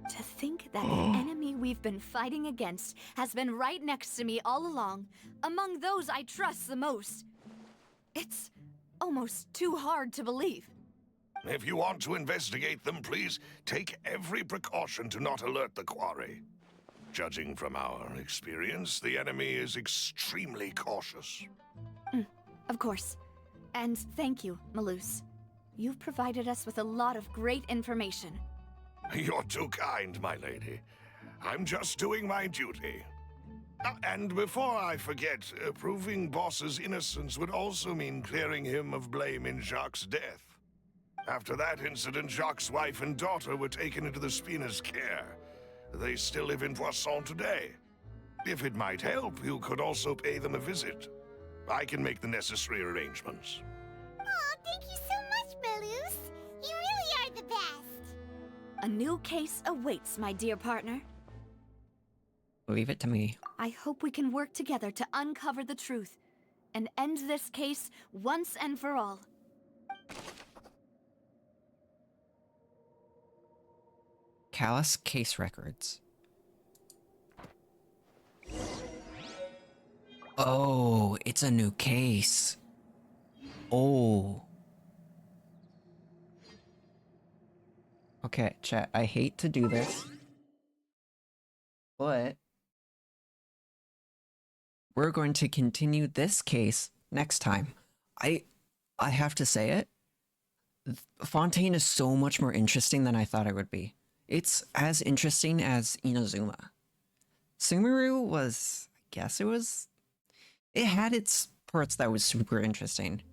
To think that the enemy we've been fighting against has been right next to me all along, among those I trust the most. It's almost too hard to believe. If you want to investigate them, please take every precaution to not alert the quarry. Judging from our experience, the enemy is extremely cautious. Of course. And thank you, Malus. You've provided us with a lot of great information. You're too kind, my lady. I'm just doing my duty. And before I forget, proving Boss's innocence would also mean clearing him of blame in Jacques' death. After that incident, Jacques' wife and daughter were taken into the Spina's care. They still live in Poisson today. If it might help, you could also pay them a visit. I can make the necessary arrangements. Aw, thank you so much, Malus. You really are the best. A new case awaits, my dear partner. Leave it to me. I hope we can work together to uncover the truth and end this case once and for all. Callus case records. Oh, it's a new case. Oh. Okay, chat, I hate to do this, but we're going to continue this case next time. I have to say it. Fontaine is so much more interesting than I thought it would be. It's as interesting as Inazuma. Sumeru was, I guess it had its parts that was super interesting.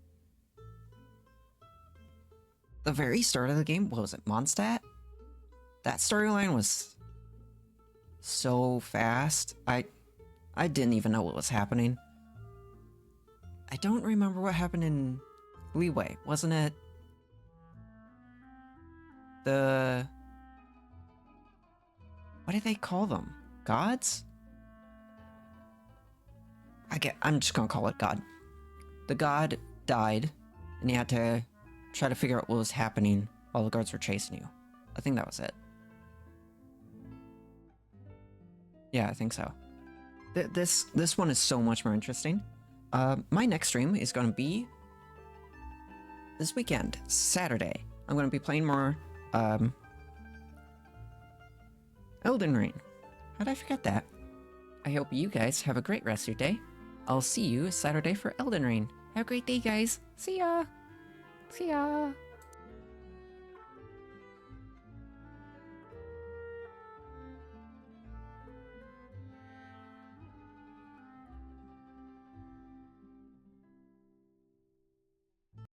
The very start of the game, what was it, Mondstadt? That storyline was so fast. I didn't even know what was happening. I don't remember what happened in Leeway, wasn't it? What do they call them? Gods? I'm just gonna call it God. The god died, and you had to try to figure out what was happening while the guards were chasing you. I think that was it. Yeah, I think so. This one is so much more interesting. My next stream is gonna be this weekend, Saturday. I'm gonna be playing more Elden Ring. How'd I forget that? I hope you guys have a great rest of your day. I'll see you Saturday for Elden Ring. Have a great day, guys. See ya! See ya!